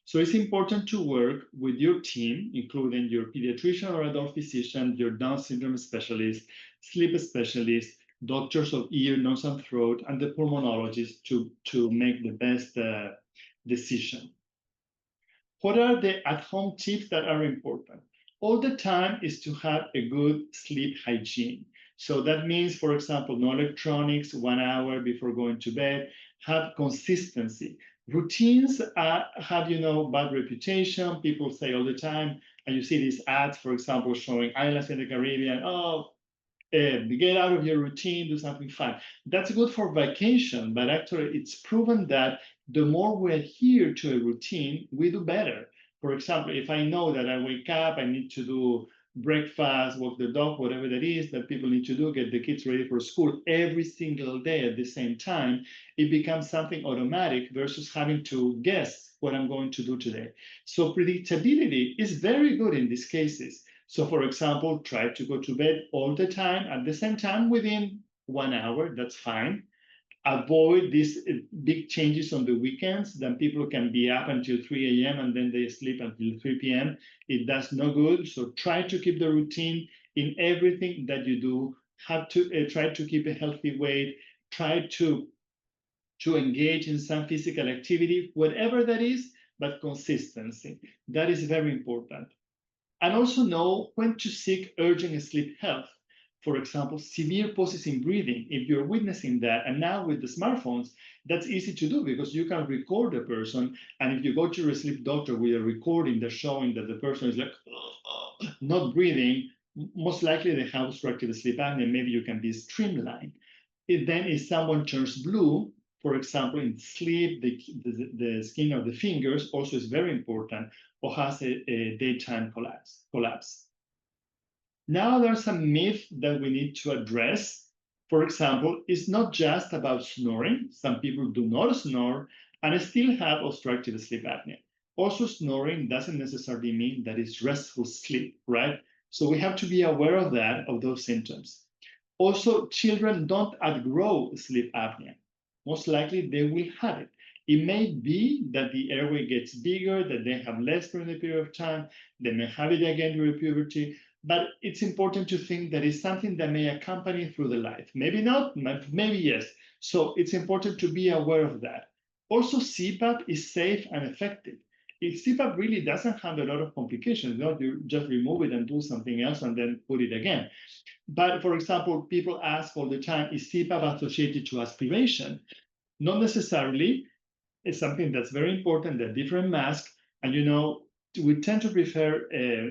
So it's important to work with your team, including your pediatrician or adult physician, your Down syndrome specialist, sleep specialist, doctors of ear, nose, and throat, and the pulmonologist to make the best decision. What are the at-home tips that are important? All the time is to have a good sleep hygiene. So that means, for example, no electronics 1 hour before going to bed. Have consistency. Routines have, bad reputation. People say all the time, and you see these ads, for example, showing islands in the Caribbean. Oh, get out of your routine, do something fun. That's good for vacation, but actually it's proven that the more we adhere to a routine, we do better. For example, if I know that I wake up, I need to do breakfast, walk the dog, whatever that is that people need to do, get the kids ready for school every single day at the same time, it becomes something automatic versus having to guess what I'm going to do today. So predictability is very good in these cases. So for example, try to go to bed all the time at the same time within 1 hour, that's fine. Avoid these big changes on the weekends. Then people can be up until 3 a.m. and then they sleep until 3 p.m. It does no good. So try to keep the routine in everything that you do. Have to try to keep a healthy weight. Try to engage in some physical activity, whatever that is, but consistency. That is very important. And also know when to seek urgent sleep help. For example, severe pauses in breathing. If you're witnessing that, and now with the smartphones, that's easy to do because you can record a person. And if you go to your sleep doctor with a recording that's showing that the person is like not breathing, most likely they have obstructive sleep apnea. Maybe you can be streamlined. If someone turns blue, for example, in sleep, the skin of the fingers also is very important, or has a daytime collapse. Now there's some myth that we need to address. For example, it's not just about snoring. Some people do not snore and still have obstructive sleep apnea. Also, snoring doesn't necessarily mean that it's restful sleep, right? So we have to be aware of that, of those symptoms. Also, children don't outgrow sleep apnea. Most likely they will have it. It may be that the airway gets bigger, that they have less during the period of time, they may have it again during puberty, but it's important to think that it's something that may accompany through the life. Maybe not, maybe yes. So it's important to be aware of that. Also, CPAP is safe and effective. CPAP really doesn't have a lot of complications. You just remove it and do something else and then put it again. But for example, people ask all the time, is CPAP associated to aspiration? Not necessarily. It's something that's very important, the different masks. And we tend to prefer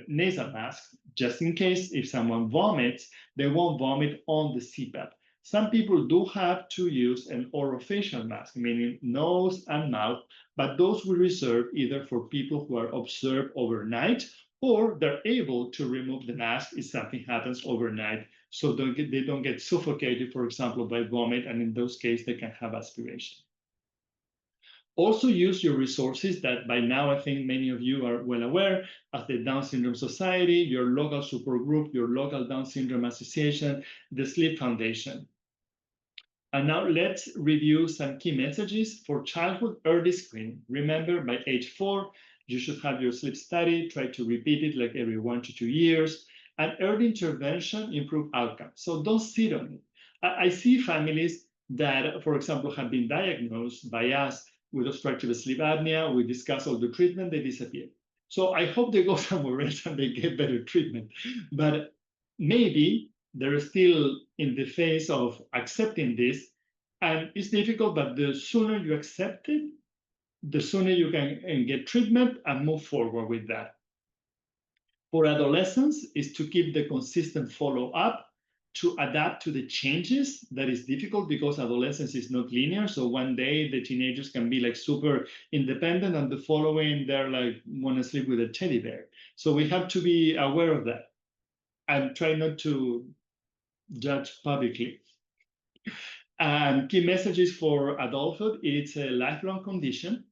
nasal masks, just in case if someone vomits, they won't vomit on the CPAP. Some people do have to use an orofacial mask, meaning nose and mouth, but those we reserve either for people who are observed overnight, or they're able to remove the mask if something happens overnight, so they don't get suffocated, for example, by vomit, and in those cases, they can have aspiration. Also use your resources that by now I think many of you are well aware, as the Down Syndrome Society, your local support group, your local Down Syndrome Association, the Sleep Foundation. And now let's review some key messages for childhood early screening. Remember, by age 4, you should have your sleep study. Try to repeat it like every 1 to 2 years. and early intervention improve outcomes. So don't sit on it. I see families that, for example, have been diagnosed by us with obstructive sleep apnea. We discuss all the treatment, they disappear. So I hope they go somewhere else and they get better treatment. But maybe they're still in the phase of accepting this. And it's difficult, but the sooner you accept it, the sooner you can get treatment and move forward with that. For adolescents is to keep the consistent follow-up, to adapt to the changes. That is difficult because adolescence is not linear. So one day the teenagers can be like super independent and the following they're like want to sleep with a teddy bear. So we have to be aware of that and try not to judge publicly. And key messages for adulthood, it's a lifelong condition.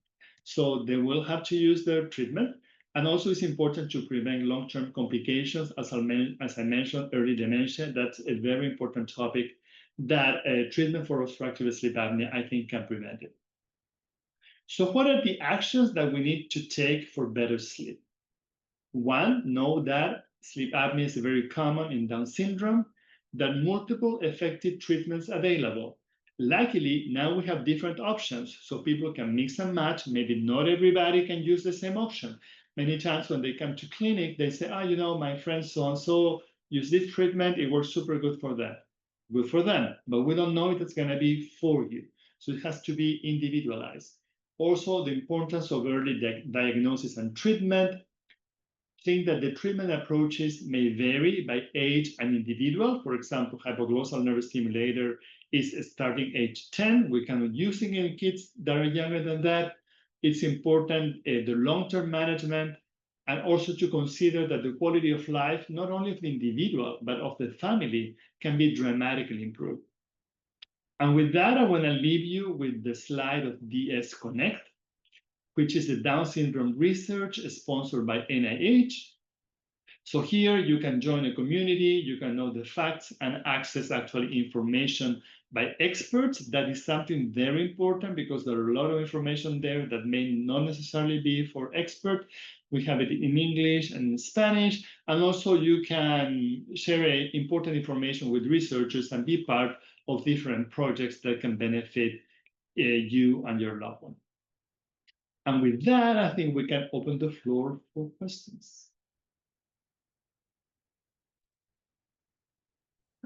So they will have to use their treatment. And also it's important to prevent long-term complications. As I mentioned, early dementia, that's a very important topic that treatment for obstructive sleep apnea, I think, can prevent it. So what are the actions that we need to take for better sleep? One, know that sleep apnea is very common in Down syndrome, that multiple effective treatments available. Luckily, now we have different options, so people can mix and match. Maybe not everybody can use the same option. Many times when they come to clinic, they say, you know, my friend so-and-so use this treatment, it works super good for them. Good for them, but we don't know if it's gonna be for you. So it has to be individualized. Also, the importance of early diagnosis and treatment. Think that the treatment approaches may vary by age and individual. For example, hypoglossal nerve stimulator is starting age 10. We cannot use it in kids that are younger than that. It's important the long-term management, and also to consider that the quality of life, not only of the individual, but of the family, can be dramatically improved. And with that, I want to leave you with the slide of DS Connect, which is the Down syndrome research sponsored by NIH. So here you can join a community, you can know the facts and access actually information by experts. That is something very important because there are a lot of information there that may not necessarily be for expert. We have it in English and in Spanish, and also you can share important information with researchers and be part of different projects that can benefit you and your loved one. And with that, I think we can open the floor for questions.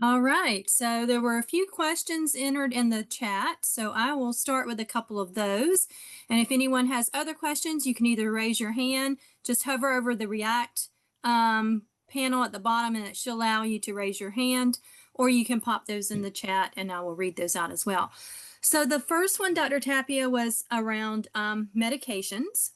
All right, so there were a few questions entered in the chat, so I will start with a couple of those. And if anyone has other questions, you can either raise your hand, just hover over the React panel at the bottom and it should allow you to raise your hand, or you can pop those in the chat and I will read those out as well. So the first one, Dr. Tapia, was around medications.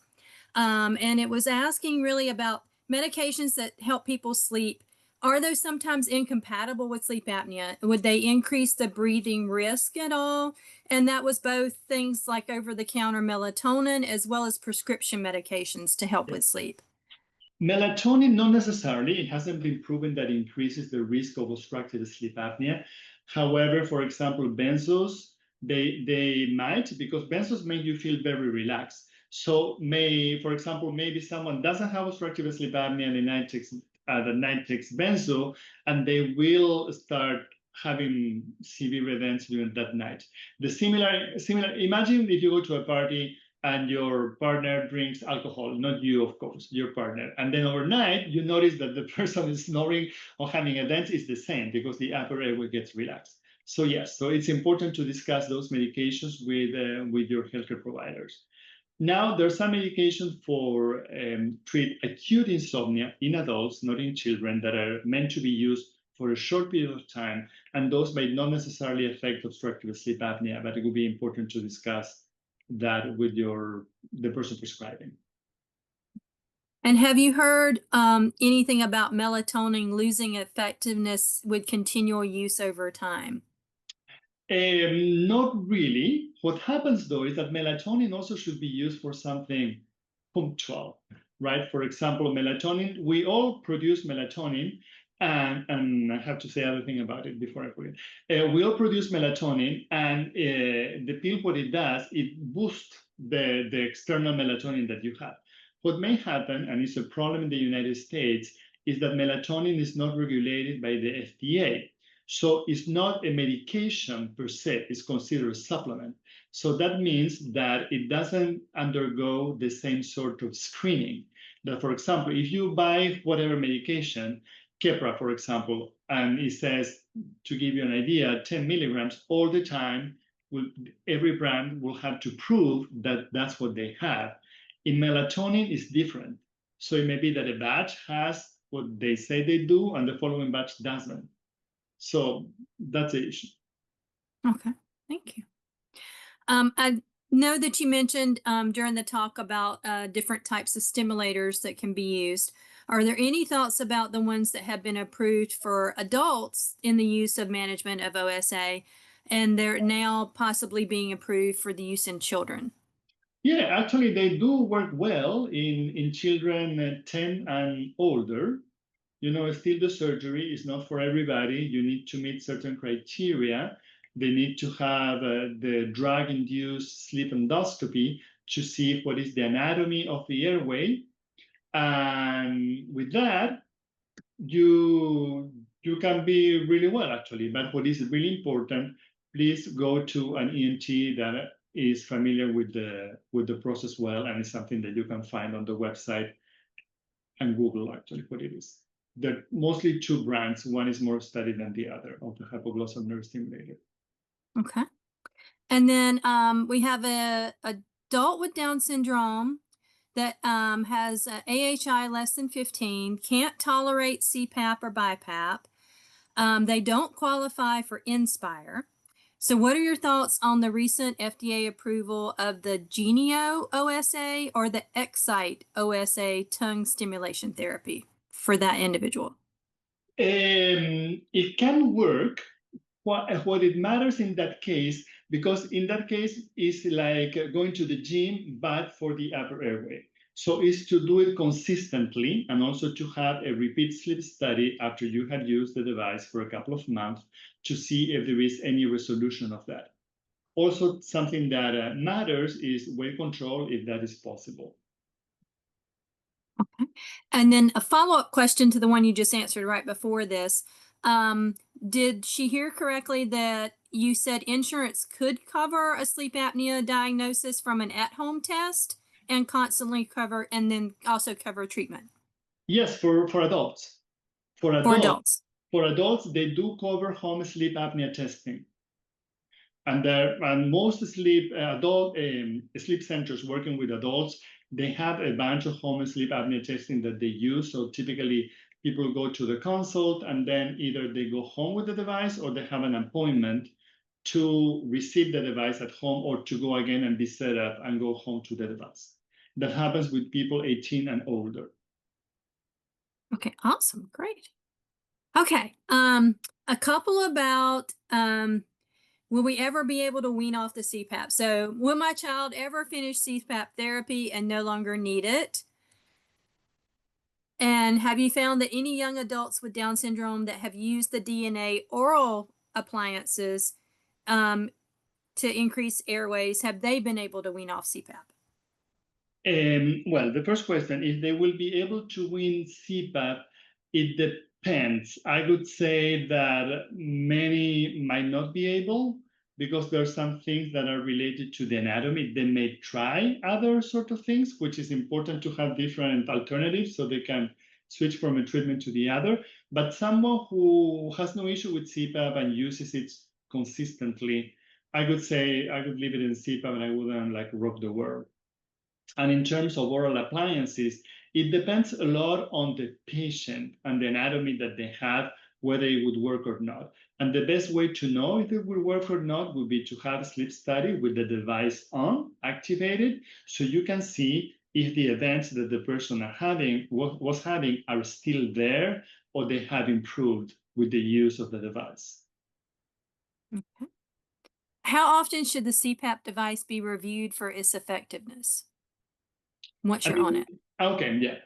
And it was asking really about medications that help people sleep. Are those sometimes incompatible with sleep apnea? Would they increase the breathing risk at all? And that was both things like over-the-counter melatonin as well as prescription medications to help with sleep. Melatonin, not necessarily. It hasn't been proven that it increases the risk of obstructive sleep apnea. However, for example, benzos, they might, because benzos make you feel very relaxed. So for example, maybe someone doesn't have obstructive sleep apnea and the night takes benzo, and they will start having severe events during that night. The similar, imagine if you go to a party and your partner drinks alcohol, not you, of course, your partner. And then overnight, you notice that the person is snoring or having events is the same because the upper airway gets relaxed. So yes, so it's important to discuss those medications with your healthcare providers. Now, there's some medications for treat acute insomnia in adults, not in children, that are meant to be used for a short period of time. And those may not necessarily affect obstructive sleep apnea, but it would be important to discuss that with the person prescribing. And have you heard anything about melatonin losing effectiveness with continual use over time? Not really. What happens though is that melatonin also should be used for something punctual, right? For example, melatonin, we all produce melatonin, and I have to say other thing about it before I forget. We all produce melatonin, and the pill, what it does, it boosts the external melatonin that you have. What may happen, and it's a problem in the United States, is that melatonin is not regulated by the FDA. So it's not a medication per se, it's considered a supplement. So that means that it doesn't undergo the same sort of screening. That, for example, if you buy whatever medication, Keppra, for example, and it says, to give you an idea, 10 milligrams all the time, every brand will have to prove that that's what they have. In melatonin, it's different. So it may be that a batch has what they say they do, and the following batch doesn't. So that's the issue. Okay, thank you. I know that you mentioned during the talk about different types of stimulators that can be used. Are there any thoughts about the ones that have been approved for adults in the use of management of OSA, and they're now possibly being approved for the use in children? Yeah, actually, they do work well in children 10 and older. You know, still the surgery is not for everybody. You need to meet certain criteria. They need to have the drug-induced sleep endoscopy to see what is the anatomy of the airway. And with that, you can be really well, actually. But what is really important, please go to an ENT that is familiar with the process well, and it's something that you can find on the website and Google actually what it is. There are mostly two brands. One is more studied than the other of the hypoglossal nerve stimulator. Okay. And then we have a adult with Down syndrome that has AHI less than 15, can't tolerate CPAP or BiPAP. They don't qualify for Inspire. So what are your thoughts on the recent FDA approval of the Genio OSA or the Excite OSA tongue stimulation therapy for that individual? It can work. What it matters in that case, because in that case, it's like going to the gym, but for the upper airway. So it's to do it consistently and also to have a repeat sleep study after you have used the device for a couple of months to see if there is any resolution of that. Also, something that matters is weight control, if that is possible. Okay. And then a follow-up question to the one you just answered right before this. Did she hear correctly that you said insurance could cover a sleep apnea diagnosis from an at-home test and constantly cover, and then also cover treatment? Yes, for adults. For For adults, adults. for adults, they do cover home sleep apnea testing. And most adult sleep centers working with adults, they have a bunch of home sleep apnea testing that they use. So typically people go to the consult and then either they go home with the device or they have an appointment to receive the device at home or to go again and be set up and go home to the device. That happens with people 18 and older. Okay, awesome, great. Okay, a couple about will we ever be able to wean off the CPAP? So will my child ever finish CPAP therapy and no longer need it? And have you found that any young adults with Down syndrome that have used the DNA oral appliances to increase airways, have they been able to wean off CPAP? Well, the first question, if they will be able to win CPAP, it depends. I would say that many might not be able because there are some things that are related to the anatomy. They may try other sort of things, which is important to have different alternatives so they can switch from a treatment to the other. But someone who has no issue with CPAP and uses it consistently, I would say I would leave it in CPAP and I wouldn't like rock the world. And in terms of oral appliances, it depends a lot on the patient and the anatomy that they have, whether it would work or not. And the best way to know if it will work or not would be to have a sleep study with the device on, activated, so you can see if the events that the person was having are still there or they have improved with the use of the device. Okay. How often should the CPAP device be reviewed for its effectiveness once you're on it? Okay, yeah.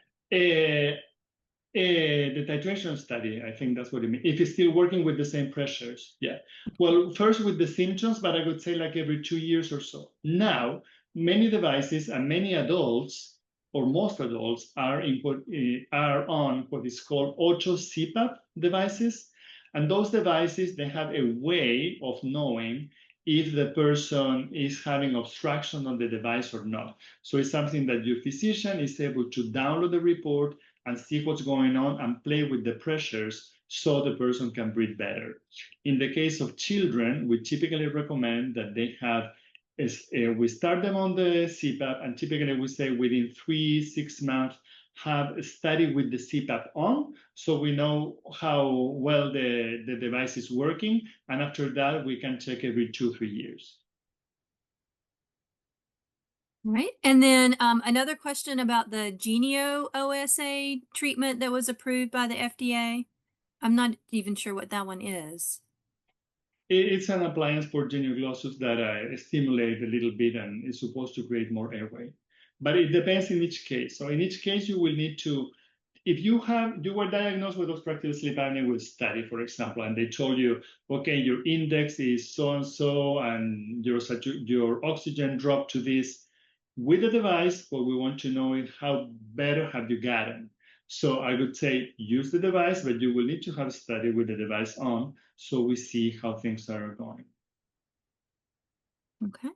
The titration study, I think that's what it means. If it's still working with the same pressures, yeah. Well, first with the symptoms, but I would say like every 2 years or so. Now, many devices and many adults or most adults are on what is called auto CPAP devices. And those devices, they have a way of knowing if the person is having obstruction on the device or not. So it's something that your physician is able to download the report and see what's going on and play with the pressures so the person can breathe better. In the case of children, we typically recommend that they have we start them on the CPAP, and typically we say within 3-6 months have a study with the CPAP on, so we know how well the device is working, and after that we can check every 2-3 years. Right. And then another question about the Genio OSA treatment that was approved by the FDA. I'm not even sure what that one is. It's an appliance for genioglossus that stimulate a little bit and is supposed to create more airway. But it depends in each case. So in each case, you will need to, if you were diagnosed with obstructive sleep apnea with study, for example, and they told you, okay, your index is so and so, and your oxygen dropped to this. With the device, what we want to know is how better have you gotten. So I would say use the device, but you will need to have a study with the device on so we see how things are going. Okay.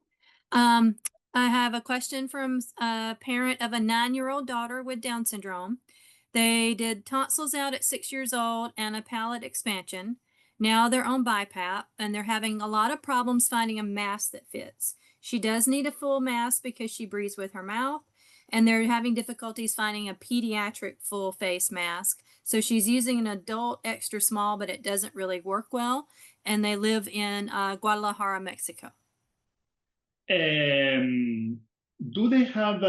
I have a question from a parent of a 9-year-old daughter with Down syndrome. They did tonsils out at 6 years old and a palate expansion. Now they're on BiPAP and they're having a lot of problems finding a mask that fits. She does need a full mask because she breathes with her mouth, and they're having difficulties finding a pediatric full face mask. So she's using an adult extra small, but it doesn't really work well. And they live in Guadalajara, Mexico. Do they have,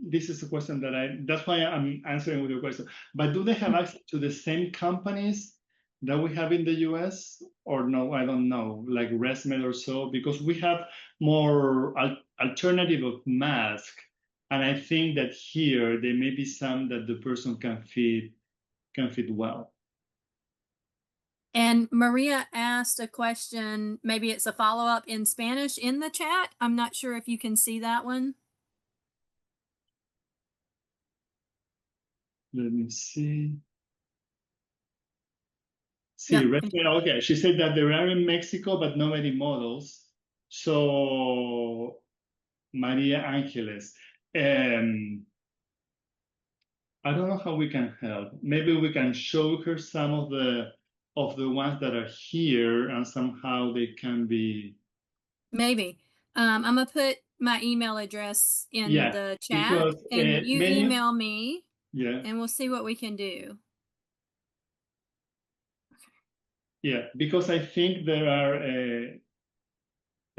this is a question that's why I'm answering with your question, but do they have access to the same companies that we have in the US or no? I don't know, like ResMed or so, because we have more alternative of mask. And I think that here there may be some that the person can fit well. And Maria asked a question, maybe it's a follow-up in Spanish in the chat. I'm not sure if you can see that one. Let me see. Yep. Okay, she said that there are in Mexico, but not many models. So, Maria Angeles, I don't know how we can help. Maybe we can show her some of the ones that are here, and somehow they can be. Maybe. I'm gonna put my email address in the chat, because and you email me, yeah, and we'll see what we can do. yeah, because I think there are.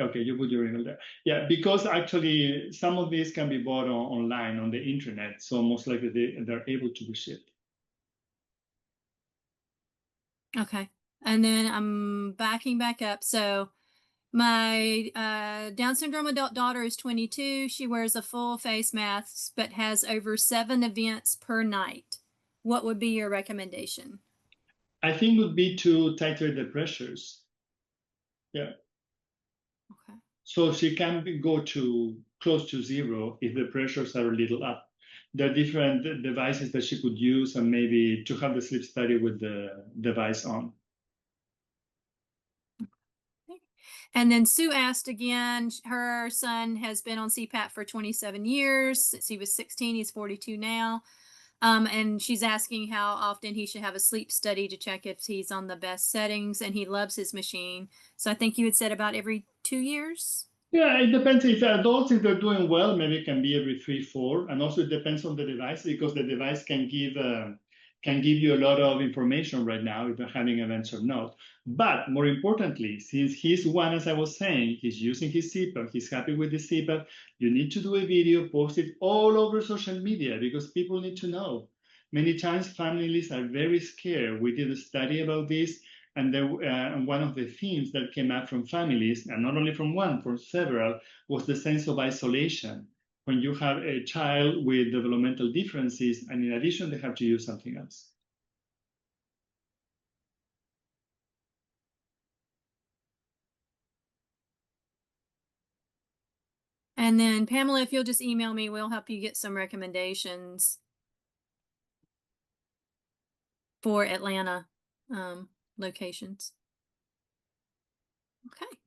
Okay, you put your email there. Yeah, because actually some of these can be bought online on the internet, so most likely they're able to be shipped. Okay, and then I'm backing back up. So my Down syndrome adult daughter is 22. She wears a full face mask, but has over 7 events per night. What would be your recommendation? I think would be to titrate the pressures. Yeah. Okay. So she can go to close to zero if the pressures are a little up. There are different devices that she could use, and maybe to have the sleep study with the device on. And then Sue asked again, her son has been on CPAP for 27 years. Since he was 16, he's 42 now. And she's asking how often he should have a sleep study to check if he's on the best settings, and he loves his machine. So I think you had said about every 2 years. Yeah, it depends. If adults, if they're doing well, maybe it can be every 3-4, and also it depends on the device, because the device can give you a lot of information right now if they're having events or not. But more importantly, since he's one, as I was saying, he's using his CPAP, he's happy with the CPAP, you need to do a video, post it all over social media, because people need to know. Many times families are very scared. We did a study about this, and one of the themes that came up from families, and not only from one, from several, was the sense of isolation. When you have a child with developmental differences, and in addition, they have to use something else. And then Pamela, if you'll just email me, we'll help you get some recommendations for Atlanta locations. Okay.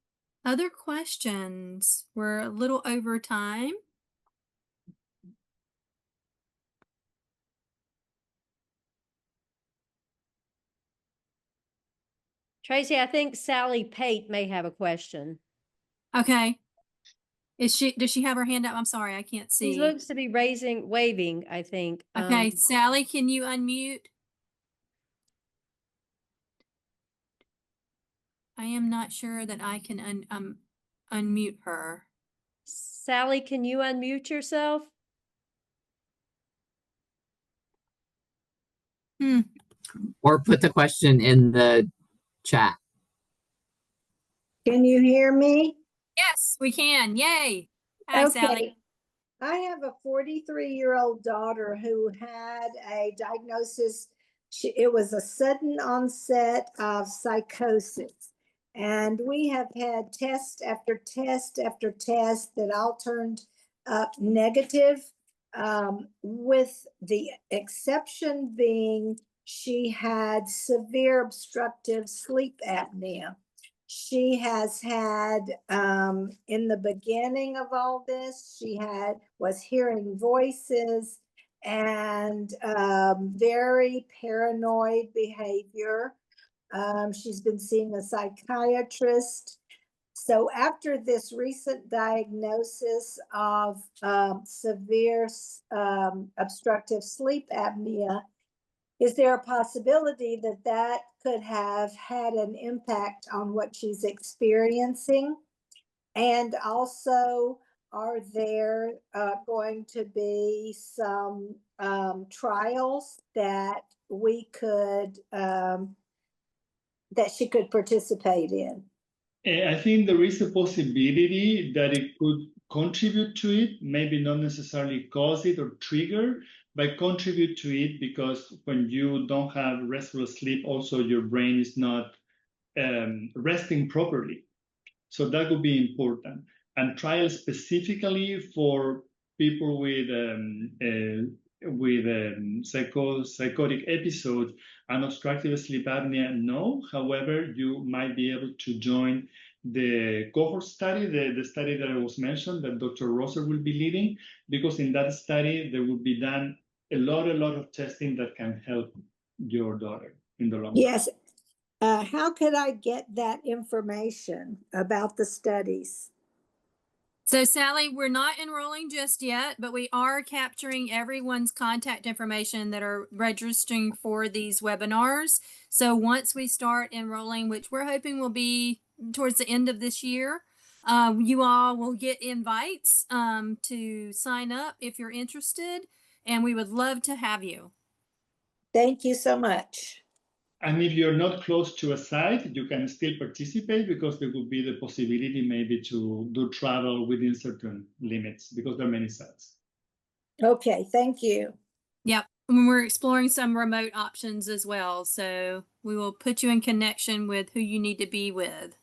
Other questions? We're a little over time. Tracy, I think Sally Pate may have a question. Okay. Does she have her hand up? I'm sorry, I can't She see. looks to be waving, I think. Okay, Sally, can you unmute? I am not sure that I can unmute her. Sally, can you unmute yourself? Or put the question in the chat. Can you hear me? Yes, we can. Yay. Hi, Sally. I have a 43-year-old daughter who had a diagnosis. It was a sudden onset of psychosis. And we have had test after test after test that all turned up negative, with the exception being she had severe obstructive sleep apnea. She has had, in the beginning of all this, was hearing voices and very paranoid behavior. She's been seeing a psychiatrist. So after this recent diagnosis of severe obstructive sleep apnea, is there a possibility that that could have had an impact on what she's experiencing? And also, are there going to be some trials that we could, that she could participate in? I think there is a possibility that it could contribute to it, maybe not necessarily cause it or trigger, but contribute to it, because when you don't have restful sleep, also your brain is not resting properly. So that would be important. And trials specifically for people with psychotic episodes and obstructive sleep apnea, no. However, you might be able to join the cohort study, the study that I was mentioned that Dr. Rosser will be leading, because in that study there will be done a lot of testing that can help your daughter in the long run. Yes. How could I get that information about the studies? So Sally, we're not enrolling just yet, but we are capturing everyone's contact information that are registering for these webinars. So once we start enrolling, which we're hoping will be towards the end of this year, you all will get invites to sign up if you're interested, and we would love to have you. Thank you so much. And if you're not close to a site, you can still participate, because there will be the possibility maybe to do travel within certain limits, because there are many sites. Okay, thank you. Yep. And we're exploring some remote options as well. So we will put you in connection with who you need to be with.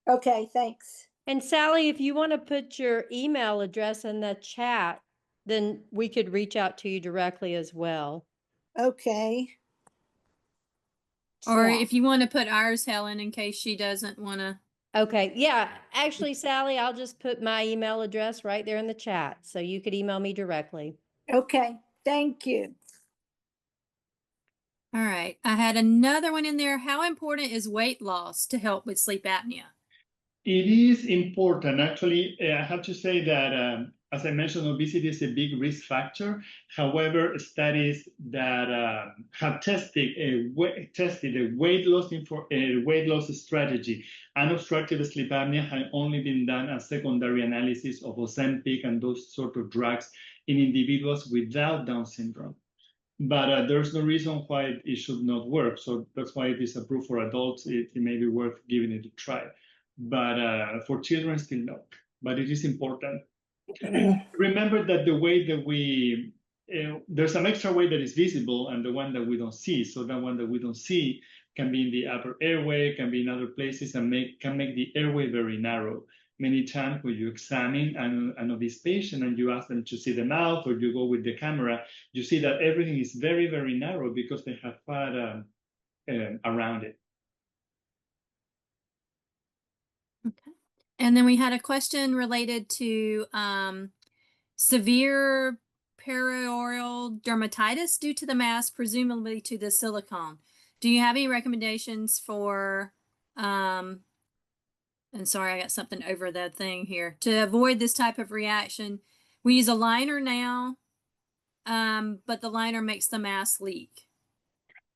Okay, thanks. And Sally, if you want to put your email address in the chat, then we could reach out to you directly as well. Okay. Or Chat. if you want to put ours, Helen, in case she doesn't want to. Okay, yeah, actually, Sally, I'll just put my email address right there in the chat, so you could email me directly. Okay, thank you. All right. I had another one in there. How important is weight loss to help with sleep apnea? It is important. Actually, I have to say that, as I mentioned, obesity is a big risk factor. However, studies that have tested a weight loss strategy and obstructive sleep apnea have only been done as secondary analysis of Ozempic and those sort of drugs in individuals without Down syndrome. But there's no reason why it should not work. So that's why it is approved for adults. It may be worth giving it a try. But for children, still no. But it is important. Remember that the way that we, there's some extra weight that is visible and the one that we don't see. So that one that we don't see can be in the upper airway, can be in other places, and can make the airway very narrow. many times when you examine an obese patient and you ask them to see the mouth or you go with the camera, you see that everything is very, very narrow because they have fat around it. Okay. And then we had a question related to severe perioral dermatitis due to the mask, presumably to the silicone. Do you have any recommendations for, and sorry, I got something over the thing here, to avoid this type of reaction? We use a liner now, but the liner makes the mask leak.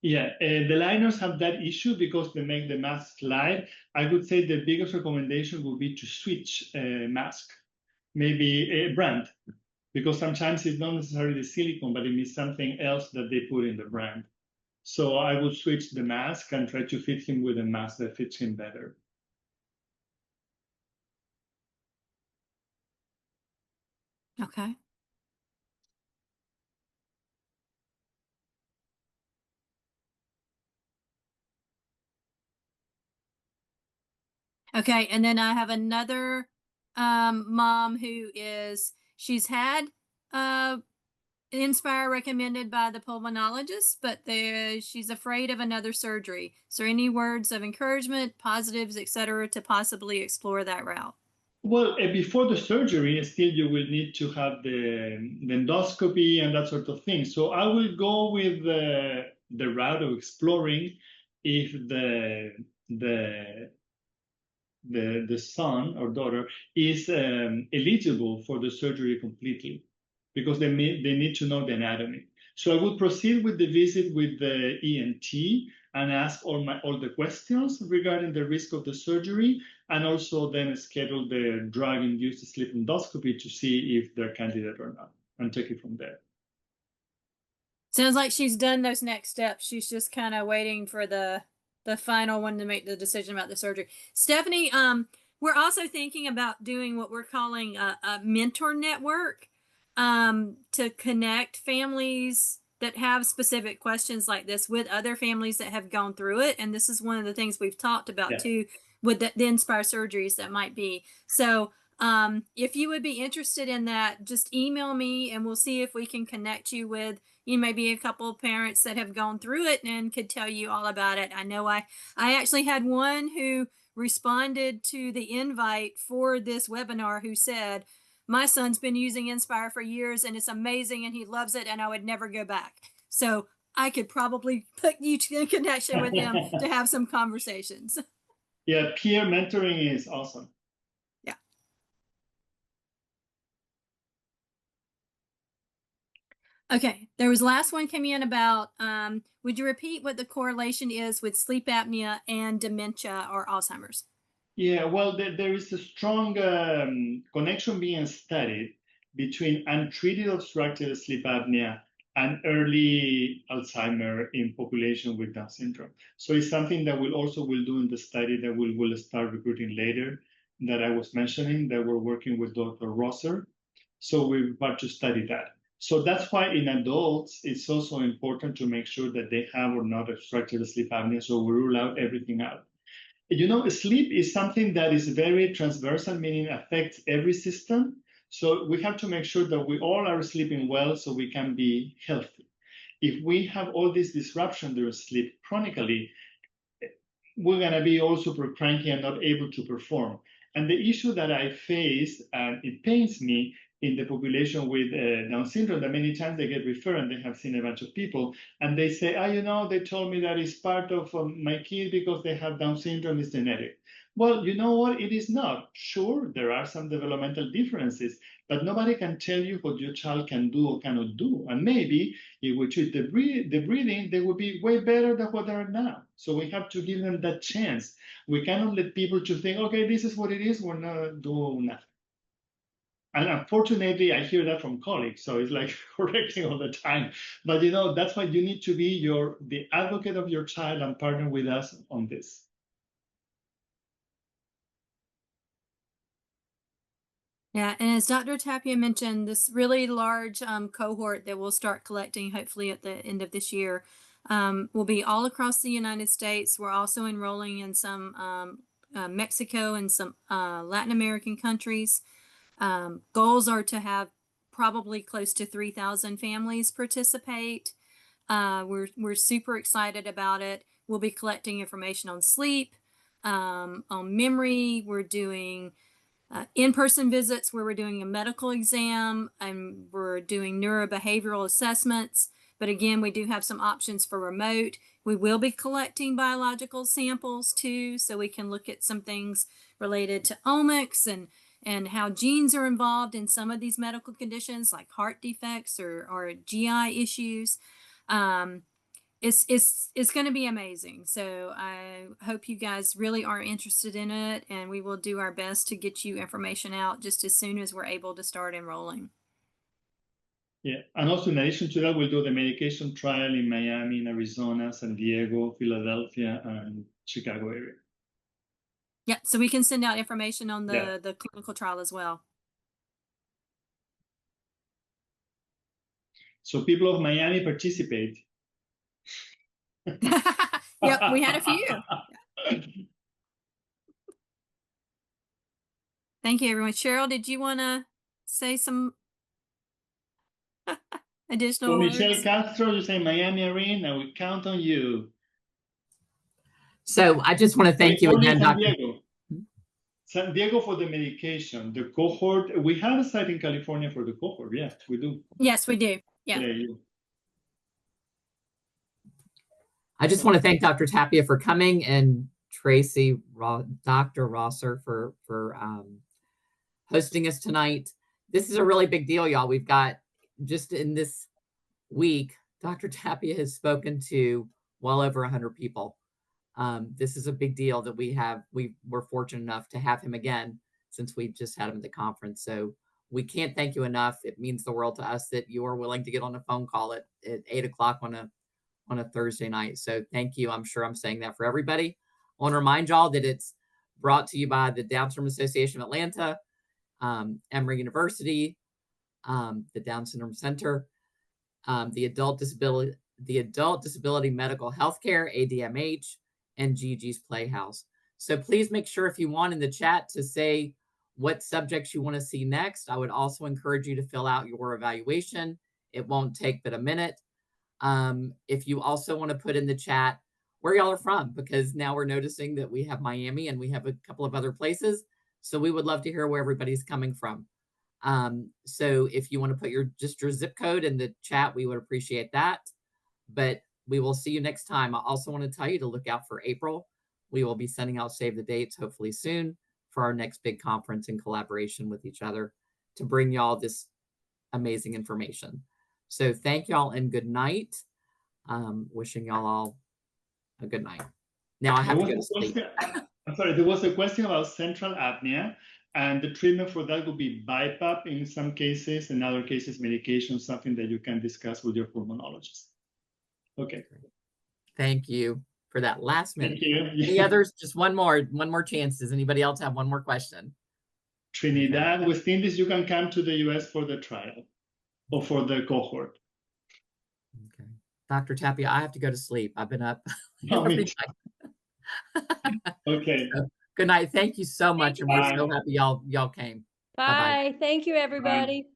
Yeah, the liners have that issue because they make the mask slide. I would say the biggest recommendation would be to switch mask, maybe a brand, because sometimes it's not necessarily silicone, but it is something else that they put in the brand. So I would switch the mask and try to fit him with a mask that fits him better. Okay. Okay, and then I have another mom she's had Inspire recommended by the pulmonologist, but she's afraid of another surgery. So any words of encouragement, positives, etc., to possibly explore that route? Well, before the surgery, still you will need to have the endoscopy and that sort of thing. So I will go with the route of exploring if the son or daughter is eligible for the surgery completely, because they need to know the anatomy. So I would proceed with the visit with the ENT and ask all the questions regarding the risk of the surgery, and also then schedule the drug-induced sleep endoscopy to see if they're candidate or not, and take it from there. Sounds like she's done those next steps. She's just kind of waiting for the final one to make the decision about the surgery. Stephanie, we're also thinking about doing what we're calling a mentor network to connect families that have specific questions like this with other families that have gone through it. And this is one of the things we've talked about too, with the Inspire surgeries that might be. So if you would be interested in that, just email me and we'll see if we can connect you with maybe a couple of parents that have gone through it and could tell you all about it. I know I actually had one who responded to the invite for this webinar who said, my son's been using Inspire for years and it's amazing and he loves it and I would never go back. So I could probably put you in connection with him to have some conversations. Yeah, peer mentoring is awesome. Yeah. Okay, there was last one coming in about, would you repeat what the correlation is with sleep apnea and dementia or Alzheimer's? Yeah, well, there is a strong connection being studied between untreated obstructive sleep apnea and early Alzheimer in population with Down syndrome. So it's something that we'll do in the study that we'll start recruiting later, that I was mentioning, that we're working with Dr. Rosser. So we're about to study that. So that's why in adults, it's also important to make sure that they have or not obstructive sleep apnea. So we rule out everything out. You know, sleep is something that is very transversal, meaning affects every system. So we have to make sure that we all are sleeping well so we can be healthy. If we have all this disruption during sleep chronically, we're going to be all super cranky and not able to perform. And the issue that I face, and it pains me, in the population with Down syndrome, that many times they get referred and they have seen a bunch of people and they say, they told me that it's part of my kid because they have Down syndrome, it's genetic. Well, you know what? It is not. Sure, there are some developmental differences, but nobody can tell you what your child can do or cannot do. And maybe if we treat the breathing, they will be way better than what they are now. So we have to give them that chance. We cannot let people to think, okay, this is what it is, we're not doing nothing. And unfortunately, I hear that from colleagues. So it's like correcting all the time. But that's why you need to be the advocate of your child and partner with us on this. Yeah, and as Dr. Tapia mentioned, this really large cohort that we'll start collecting hopefully at the end of this year will be all across the United States. We're also enrolling in some Mexico and some Latin American countries. Goals are to have probably close to 3,000 families participate. We're super excited about it. We'll be collecting information on sleep, on memory. We're doing in-person visits where we're doing a medical exam, and we're doing neurobehavioral assessments. But again, we do have some options for remote. We will be collecting biological samples too, so we can look at some things related to omics and how genes are involved in some of these medical conditions like heart defects or GI issues. It's going to be amazing. So I hope you guys really are interested in it, and we will do our best to get you information out just as soon as we're able to start enrolling. Yeah, and also in addition to that, we'll do the medication trial in Miami, in Arizona, San Diego, Philadelphia, and Chicago area. Yeah, so we can send out information on Yeah. the clinical trial as well. So people of Miami participate. Yep, we had a few. Thank you, everyone. Cheryl, did you want to say some additional So words? Michelle Castro, you say Miami Arena, we count on you. So I just want to thank you California, again, San Dr. Diego. San Diego for the medication, the cohort. We have a site in California for the cohort. Yeah, we do. Yes, we do. Yeah. Yeah. I just want to thank Dr. Tapia for coming, and Tracy, Dr. Rosser for hosting us tonight. This is a really big deal, y'all. We've got, just in this week, Dr. Tapia has spoken to well over 100 people. This is a big deal that we're fortunate enough to have him again, since we just had him at the conference. So we can't thank you enough. It means the world to us that you are willing to get on a phone call at 8 o'clock on a Thursday night. So thank you. I'm sure I'm saying that for everybody. I want to remind y'all that it's brought to you by the Down Syndrome Association of Atlanta, Emory University, the Down Syndrome Center, the Adult Disability Medical Healthcare, ADMH, and Gigi's Playhouse. So please make sure, if you want, in the chat to say what subjects you want to see next. I would also encourage you to fill out your evaluation. It won't take but a minute. If you also want to put in the chat where y'all are from, because now we're noticing that we have Miami and we have a couple of other places. So we would love to hear where everybody's coming from. So if you want to put your zip code in the chat, we would appreciate that. But we will see you next time. I also want to tell you to look out for April. We will be sending out save the dates hopefully soon for our next big conference in collaboration with each other to bring y'all this amazing information. So thank y'all and good night. Wishing y'all all a good night. Now I have to go to sleep. I'm sorry, there was a question about central apnea, and the treatment for that would be BiPAP in some cases, in other cases, medication, something that you can discuss with your pulmonologist. Okay. Thank you for that last minute. Thank you. Any others? Just one more chance. Does anybody else have one more question? Trinidad, with this, you can come to the US for the trial or for the cohort. Okay. Dr. Tapia, I have to go to sleep. I've been up Oh, every me night. Okay. So, good night. Thank you so much. And we're so happy y'all came. Bye. Thank you, everybody.